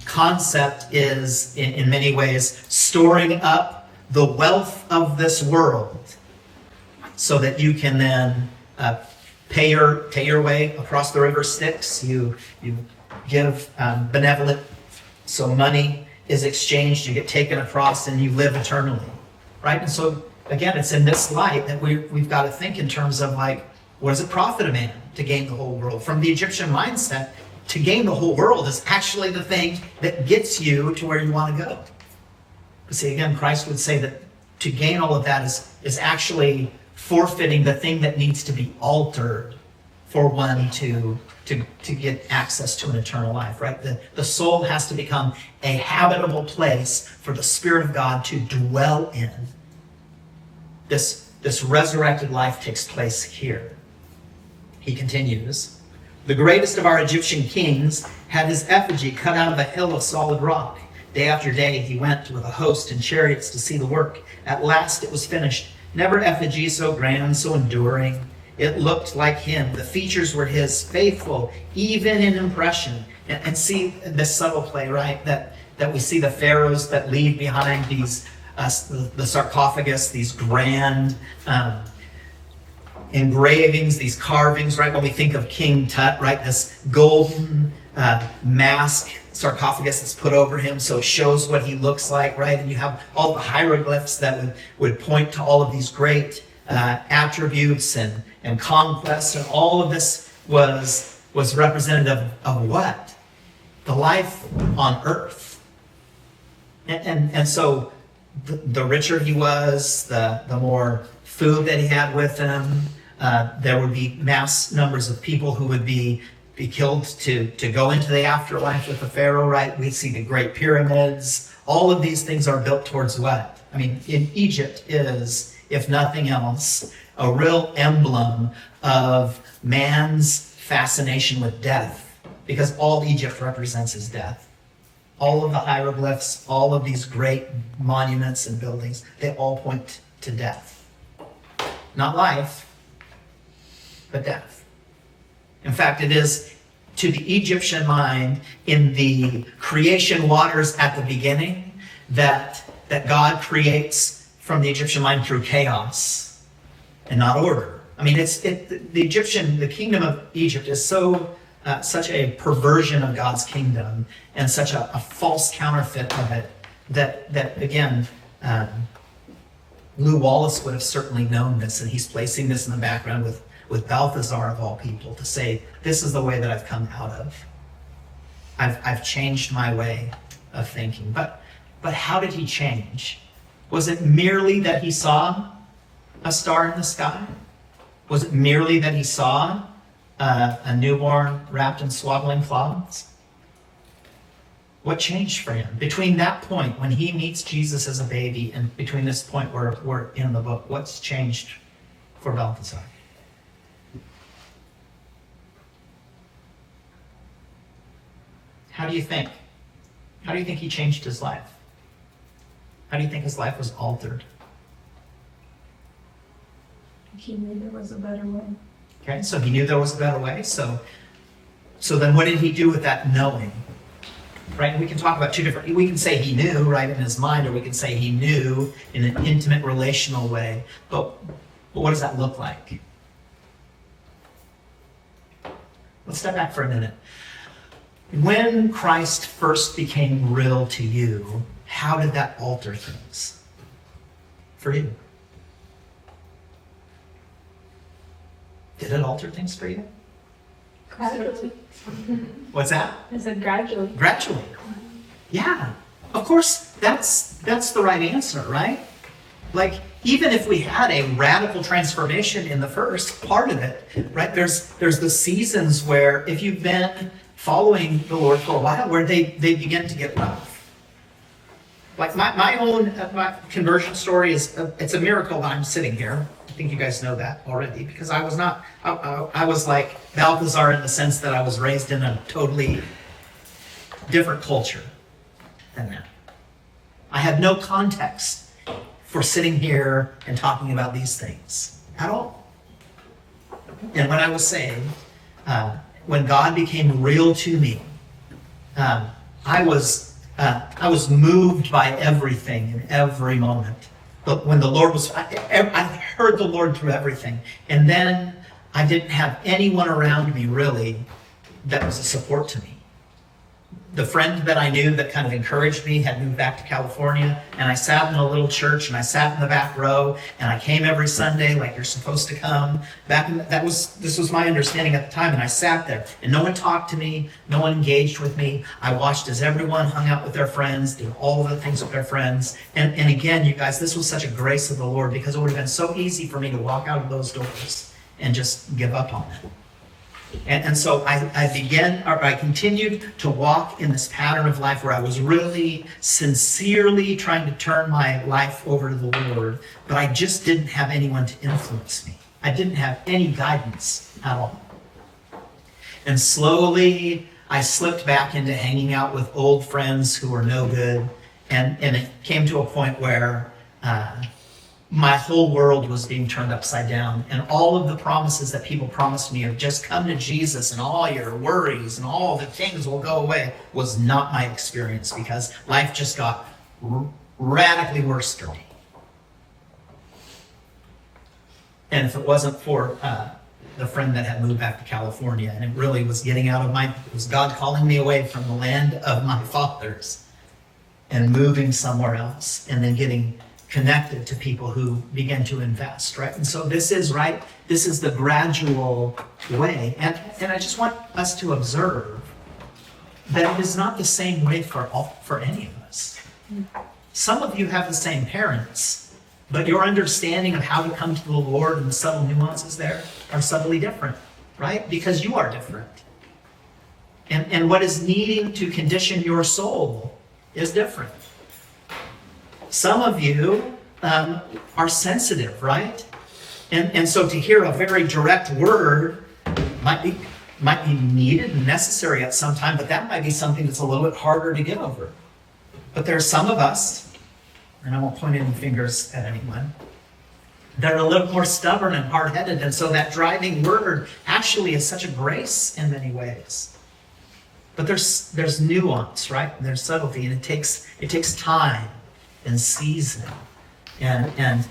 concept is, in many ways, storing up the wealth of this world so that you can then pay your way across the river Styx. You give benevolent, so money is exchanged, you get taken across, and you live eternally, right? And so, again, it's in this light that we've got to think in terms of like, what does it profit a man to gain the whole world? From the Egyptian mindset, to gain the whole world is actually the thing that gets you to where you want to go. But see, again, Christ would say that to gain all of that is actually forfeiting the thing that needs to be altered for one to get access to an eternal life, right? The soul has to become a habitable place for the Spirit of God to dwell in. This resurrected life takes place here. He continues, the greatest of our Egyptian kings had his effigy cut out of a hill of solid rock. Day after day he went with a host in chariots to see the work. At last it was finished. Never effigy so grand, so enduring. It looked like him. The features were his, faithful, even in impression. And see this subtle play, right? That we see the pharaohs that leave behind these, the sarcophagus, these grand engravings, these carvings, right? When we think of King Tut, right? This golden mask sarcophagus that's put over him, so it shows what he looks like, right? And you have all the hieroglyphs that would point to all of these great attributes and conquests, and all of this was representative of what? The life on earth. And so the richer he was, the more food that he had with him, there would be mass numbers of people who would be killed to go into the afterlife with the Pharaoh, right? We see the Great Pyramids. All of these things are built towards what? I mean, in Egypt is, if nothing else, a real emblem of man's fascination with death, because all Egypt represents is death. All of the hieroglyphs, all of these great monuments and buildings, they all point to death. Not life, but death. In fact, it is to the Egyptian mind in the creation waters at the beginning that God creates from the Egyptian mind through chaos and not order. I mean, the kingdom of Egypt is such a perversion of God's kingdom and such a false counterfeit of it that again, Lew Wallace would have certainly known this, and he's placing this in the background with Balthazar of all people to say, this is the way that I've come out of. I've changed my way of thinking. But how did he change? Was it merely that he saw a star in the sky? Was it merely that he saw a newborn wrapped in swaddling cloths? What changed for him? Between that point when he meets Jesus as a baby and between this point where we're in the book, what's changed for Balthazar? How do you think? How do you think he changed his life? How do you think his life was altered? He knew there was a better way. Okay, so he knew there was a better way. So then what did he do with that knowing? Right, and we can talk about two different, we can say he knew, right, in his mind, or we can say he knew in an intimate relational way. But what does that look like? Let's step back for a minute. When Christ first became real to you, how did that alter things for you? Did it alter things for you? Gradually. What's that? I said gradually. Gradually. Yeah. Of course, that's the right answer, right? Like, even if we had a radical transformation in the first part of it, right? There's the seasons where if you've been following the Lord for a while, where they begin to get rough. Like my own my conversion story it's a miracle that I'm sitting here. I think you guys know that already, because I was like Balthazar in the sense that I was raised in a totally different culture than that. I had no context for sitting here and talking about these things at all. And when I was saved, when God became real to me, I was moved by everything in every moment. But when the Lord was, I heard the Lord through everything. And then I didn't have anyone around me really that was a support to me. The friend that I knew that kind of encouraged me had moved back to California, and I sat in a little church, and I sat in the back row, and I came every Sunday like you're supposed to come. This was my understanding at the time, and I sat there, and no one talked to me, no one engaged with me. I watched as everyone hung out with their friends, did all of the things with their friends, and again, you guys, this was such a grace of the Lord, because it would have been so easy for me to walk out of those doors and just give up on it. And so I continued to walk in this pattern of life where I was really sincerely trying to turn my life over to the Lord, but I just didn't have anyone to influence me. I didn't have any guidance at all. And slowly I slipped back into hanging out with old friends who were no good. And it came to a point where my whole world was being turned upside down. And all of the promises that people promised me of just come to Jesus and all your worries and all the things will go away was not my experience, because life just got radically worse for me. And if it wasn't for the friend that had moved back to California, and it really was it was God calling me away from the land of my fathers and moving somewhere else, and then getting connected to people who began to invest, right? And so this is the gradual way. And I just want us to observe that it is not the same way for any of us. Some of you have the same parents, but your understanding of how to come to the Lord and the subtle nuances there are subtly different, right? Because you are different. And what is needing to condition your soul is different. Some of you are sensitive, right? And so to hear a very direct word might be needed and necessary at some time, but that might be something that's a little bit harder to get over. But there are some of us, and I won't point any fingers at anyone, that are a little more stubborn and hard-headed, and so that driving word actually is such a grace in many ways. But there's nuance, right? And there's subtlety, and it takes time and season, and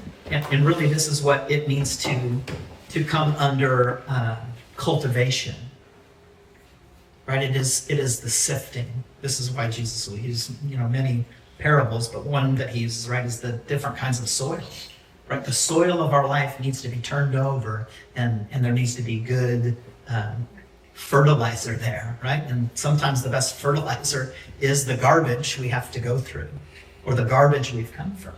really this is what it means to come under cultivation, right? It is the sifting. This is why Jesus will use many parables, but one that he uses, right, is the different kinds of soil, right? The soil of our life needs to be turned over, and there needs to be good fertilizer there, right? And sometimes the best fertilizer is the garbage we have to go through, or the garbage we've come from.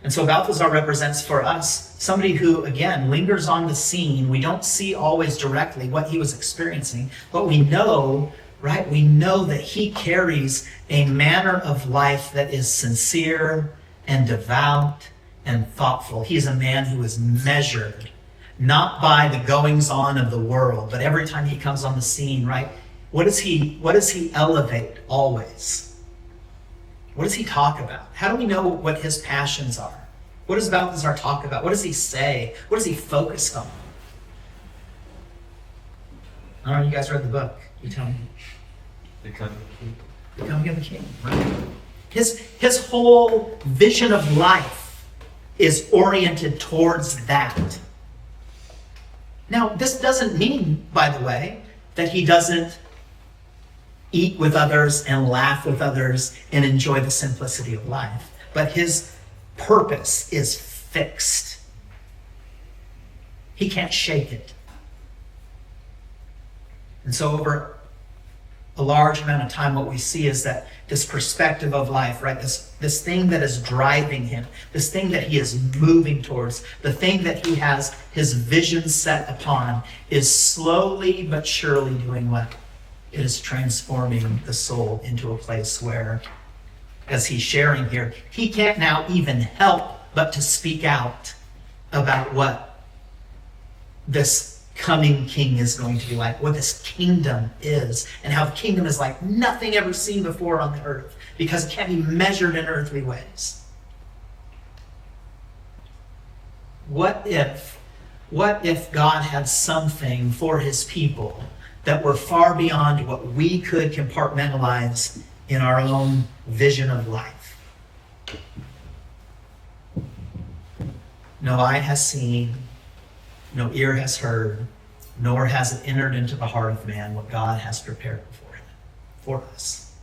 And so Balthazar represents for us somebody who, again, lingers on the scene. We don't see always directly what he was experiencing, but we know, right? We know that he carries a manner of life that is sincere and devout and thoughtful. He's a man who is measured, not by the goings on of the world, but every time he comes on the scene, right? What does he elevate always? What does he talk about? How do we know what his passions are? What does Balthazar talk about? What does he say? What does he focus on? All right, you guys read the book. You tell me. Becoming Becoming a king, right? His whole vision of life is oriented towards that. Now, this doesn't mean, by the way, that he doesn't eat with others and laugh with others and enjoy the simplicity of life. But his purpose is fixed. He can't shake it. And so over a large amount of time, what we see is that this perspective of life, right? This thing that is driving him, this thing that he is moving towards, the thing that he has his vision set upon, is slowly but surely doing what? It is transforming the soul into a place where, as he's sharing here, he can't now even help but to speak out about what this coming king is going to be like, what this kingdom is, and how the kingdom is like nothing ever seen before on the earth, because it can't be measured in earthly ways. What if God had something for his people that were far beyond what we could compartmentalize in our own vision of life? No eye has seen, no ear has heard, nor has it entered into the heart of man what God has prepared for us.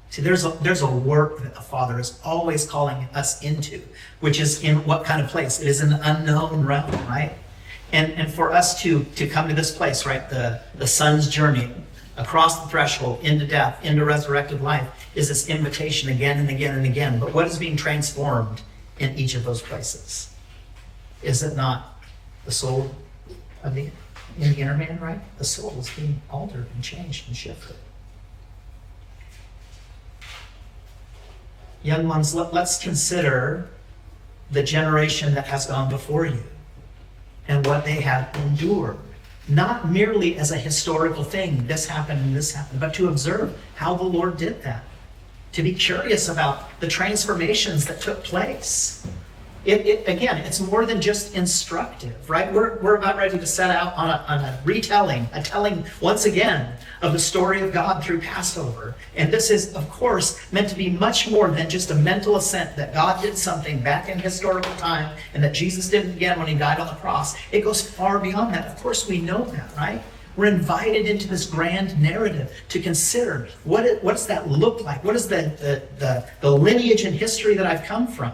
See, there's a work that the Father is always calling us into, which is in what kind of place? It is an unknown realm, right? And for us to come to this place, right, the Son's journey across the threshold into death, into resurrected life, is this invitation again and again and again. But what is being transformed in each of those places? Is it not the soul of the in the inner man, right? The soul is being altered and changed and shifted. Young ones, let's consider the generation that has gone before you and what they have endured. Not merely as a historical thing, this happened and this happened, but to observe how the Lord did that. To be curious about the transformations that took place. Again, it's more than just instructive, right? We're about ready to set out on a retelling, a telling once again of the story of God through Passover. And this is, of course, meant to be much more than just a mental assent that God did something back in historical time and that Jesus did it again when he died on the cross. It goes far beyond that. Of course, we know that, right? We're invited into this grand narrative to consider what does that look like? What is the lineage and history that I've come from?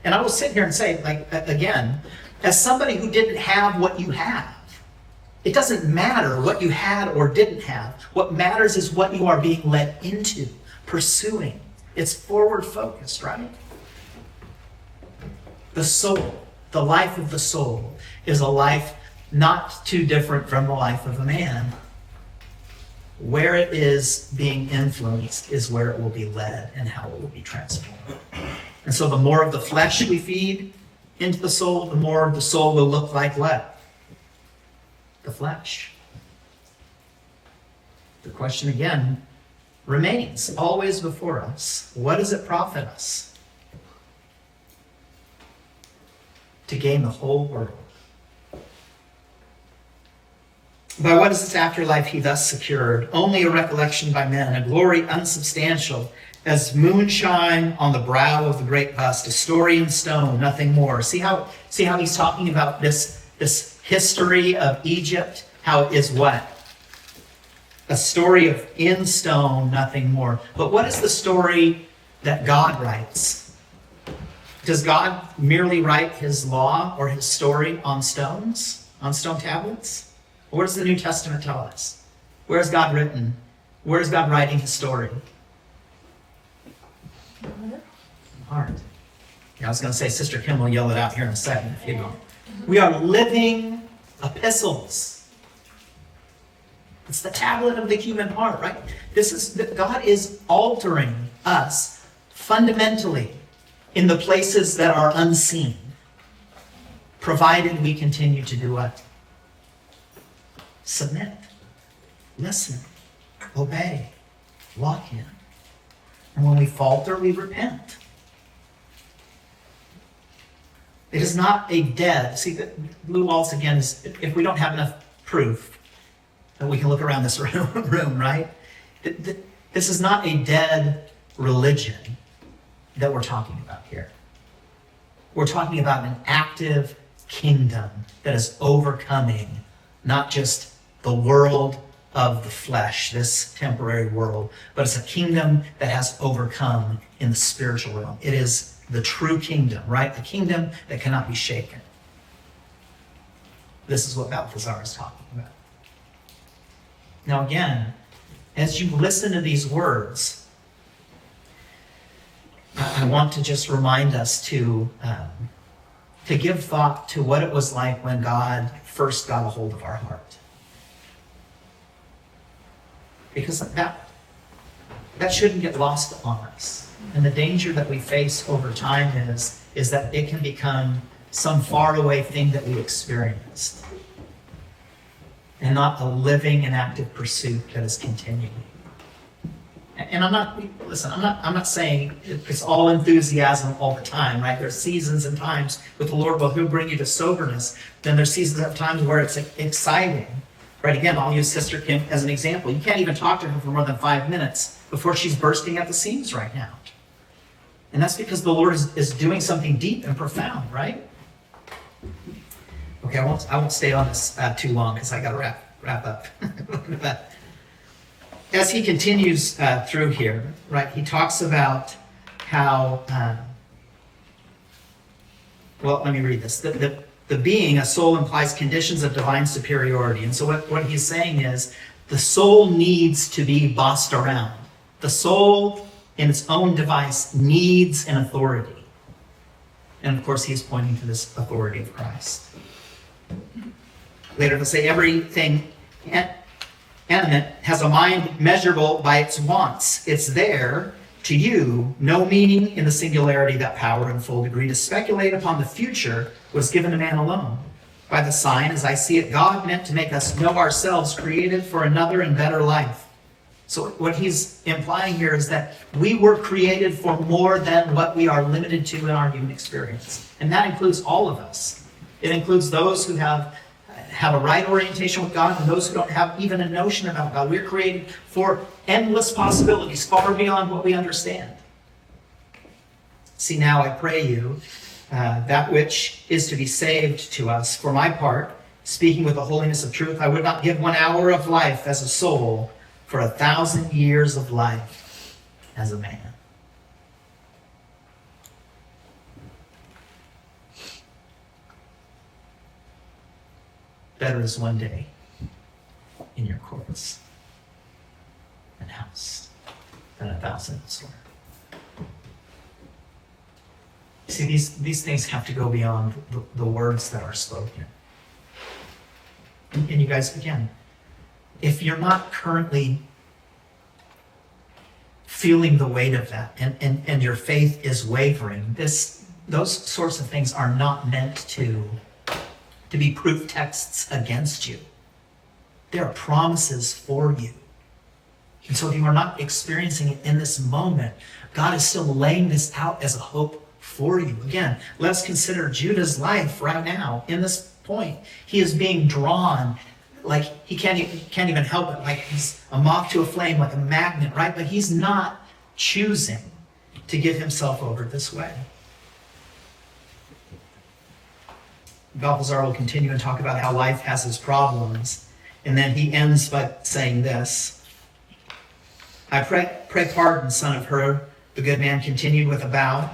And I will sit here and say, like, again, as somebody who didn't have what you have, it doesn't matter what you had or didn't have. What matters is what you are being led into, pursuing. It's forward focused, right? The soul, the life of the soul, is a life not too different from the life of a man. Where it is being influenced is where it will be led and how it will be transformed. And so the more of the flesh we feed into the soul, the more the soul will look like what? The flesh. The question again remains always before us. What does it profit us to gain the whole world? By what is this afterlife he thus secured? Only a recollection by men, a glory unsubstantial, as moonshine on the brow of the great bust, a story in stone, nothing more. See how he's talking about this history of Egypt, how it is what? A story of in stone, nothing more. But what is the story that God writes? Does God merely write his law or his story on stones, on stone tablets? Or what does the New Testament tell us? Where is God written? Where is God writing his story? Heart. Yeah, I was going to say, Sister Kim will yell it out here in a second if you don't. We are living epistles. It's the tablet of the human heart, right? God is altering us fundamentally in the places that are unseen, provided we continue to do what? Submit, listen, obey, lock in. And when we falter, we repent. It is not a dead, see, the blue walls again is, if we don't have enough proof, then we can look around this room, right? This is not a dead religion that we're talking about here. We're talking about an active kingdom that is overcoming not just the world of the flesh, this temporary world, but it's a kingdom that has overcome in the spiritual realm. It is the true kingdom, right? A kingdom that cannot be shaken. This is what Balthazar is talking about. Now again, as you listen to these words, I want to just remind us to give thought to what it was like when God first got a hold of our heart. Because that shouldn't get lost on us. And the danger that we face over time is that it can become some faraway thing that we experienced, and not a living and active pursuit that is continuing. And I'm not saying it's all enthusiasm all the time, right? There's seasons and times with the Lord, well, he'll bring you to soberness. Then there's seasons of times where it's exciting. Right, again, I'll use Sister Kim as an example. You can't even talk to her for more than 5 minutes before she's bursting at the seams right now. And that's because the Lord is doing something deep and profound, right? Okay, I won't stay on this too long because I got to wrap up. But as he continues through here, right, he talks about how, well, let me read this. The being, a soul, implies conditions of divine superiority. And so what he's saying is the soul needs to be bossed around. The soul, in its own device, needs an authority. And of course, he's pointing to this authority of Christ. Later, they'll say everything animate has a mind measurable by its wants. It's there, to you, no meaning in the singularity, that power in full degree to speculate upon the future was given to man alone. By the sign, as I see it, God meant to make us know ourselves created for another and better life. So what he's implying here is that we were created for more than what we are limited to in our human experience. And that includes all of us. It includes those who have a right orientation with God and those who don't have even a notion about God. We're created for endless possibilities, far beyond what we understand. See, now I pray you, that which is to be saved to us. For my part, speaking with the holiness of truth, I would not give 1 hour of life as a soul for 1,000 years of life as a man. Better is one day in your courts and house than 1,000 elsewhere. See, these things have to go beyond the words that are spoken. And you guys, again, if you're not currently feeling the weight of that and your faith is wavering, those sorts of things are not meant to be proof texts against you. They are promises for you. And so if you are not experiencing it in this moment, God is still laying this out as a hope for you. Again, let's consider Judah's life right now. In this point, he is being drawn like he can't even help it, like he's a moth to a flame, like a magnet, right? But he's not choosing to give himself over this way. Balthazar will continue and talk about how life has its problems. And then he ends by saying this: I pray pardon, son of Hur, the good man continued with a bow,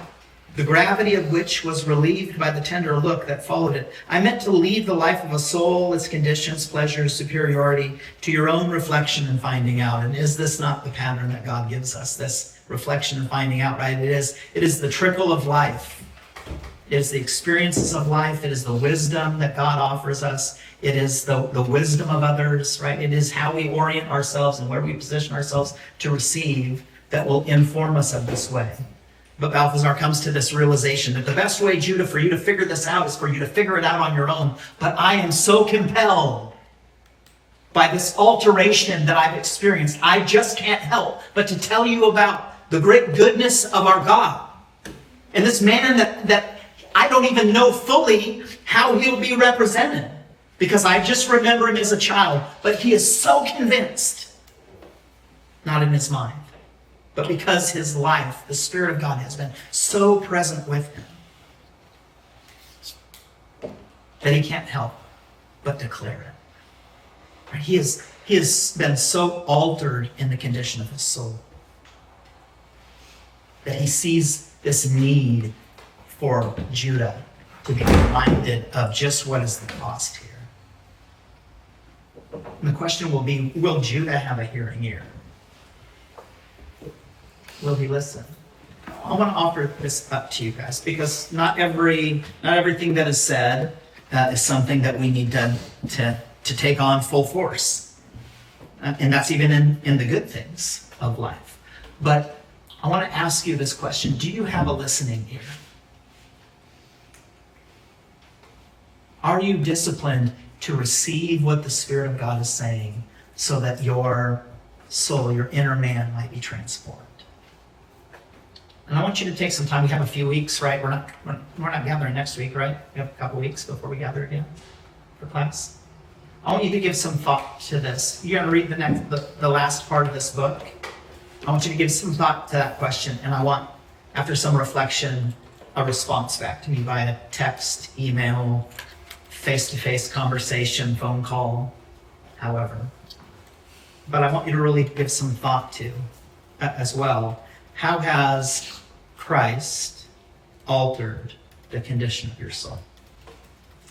the gravity of which was relieved by the tender look that followed it. I meant to leave the life of a soul, its conditions, pleasures, superiority, to your own reflection and finding out. And is this not the pattern that God gives us, this reflection and finding out, right? It is the trickle of life. It is the experiences of life. It is the wisdom that God offers us. It is the wisdom of others, right? It is how we orient ourselves and where we position ourselves to receive that will inform us of this way. But Balthazar comes to this realization that the best way, Judah, for you to figure this out is for you to figure it out on your own. But I am so compelled by this alteration that I've experienced. I just can't help but to tell you about the great goodness of our God. And this man that I don't even know fully how he'll be represented, because I just remember him as a child. But he is so convinced, not in his mind, but because his life, the Spirit of God, has been so present with him that he can't help but declare it. He has been so altered in the condition of his soul that he sees this need for Judah to be reminded of just what is the cost here. And the question will be, will Judah have a hearing ear? Will he listen? I want to offer this up to you guys, because not everything that is said is something that we need to take on full force. And that's even in the good things of life. But I want to ask you this question. Do you have a listening ear? Are you disciplined to receive what the Spirit of God is saying so that your soul, your inner man, might be transformed? And I want you to take some time. We have a few weeks, right? We're not gathering next week, right? We have a couple weeks before we gather again for class. I want you to give some thought to this. You're going to read the last part of this book. I want you to give some thought to that question, and I want, after some reflection, a response back to me via text, email, face-to-face conversation, phone call, however. But I want you to really give some thought to as well. How has Christ altered the condition of your soul?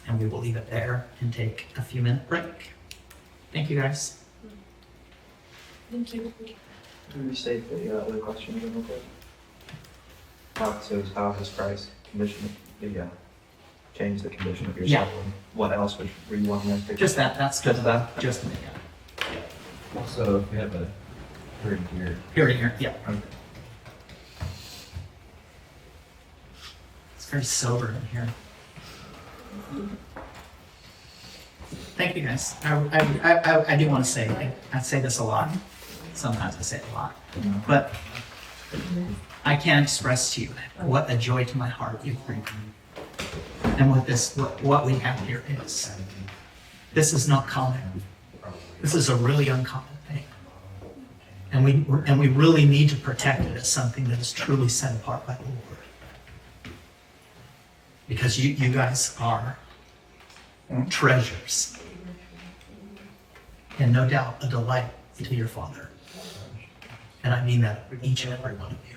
And we will leave it there and take a few-minute break. Thank you, guys. Thank you. Can you state the other question again real quick? How has Christ conditioned the change the condition of your Yeah. soul. What else were you wanting to? Just that, that's Just that? Just, Also, if we have a word here, here, yeah. Okay. It's very sober in here. Thank you, guys. I do want to say, I say this a lot. Sometimes I say it a lot. But I can't express to you what a joy to my heart you bring. And what we have here is. This is not common. This is a really uncommon thing. And we really need to protect it as something that is truly set apart by the Lord. Because you guys are treasures. And no doubt a delight to your Father. And I mean that for each and every one of you.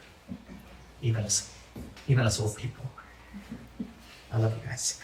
Even as old people. I love you guys.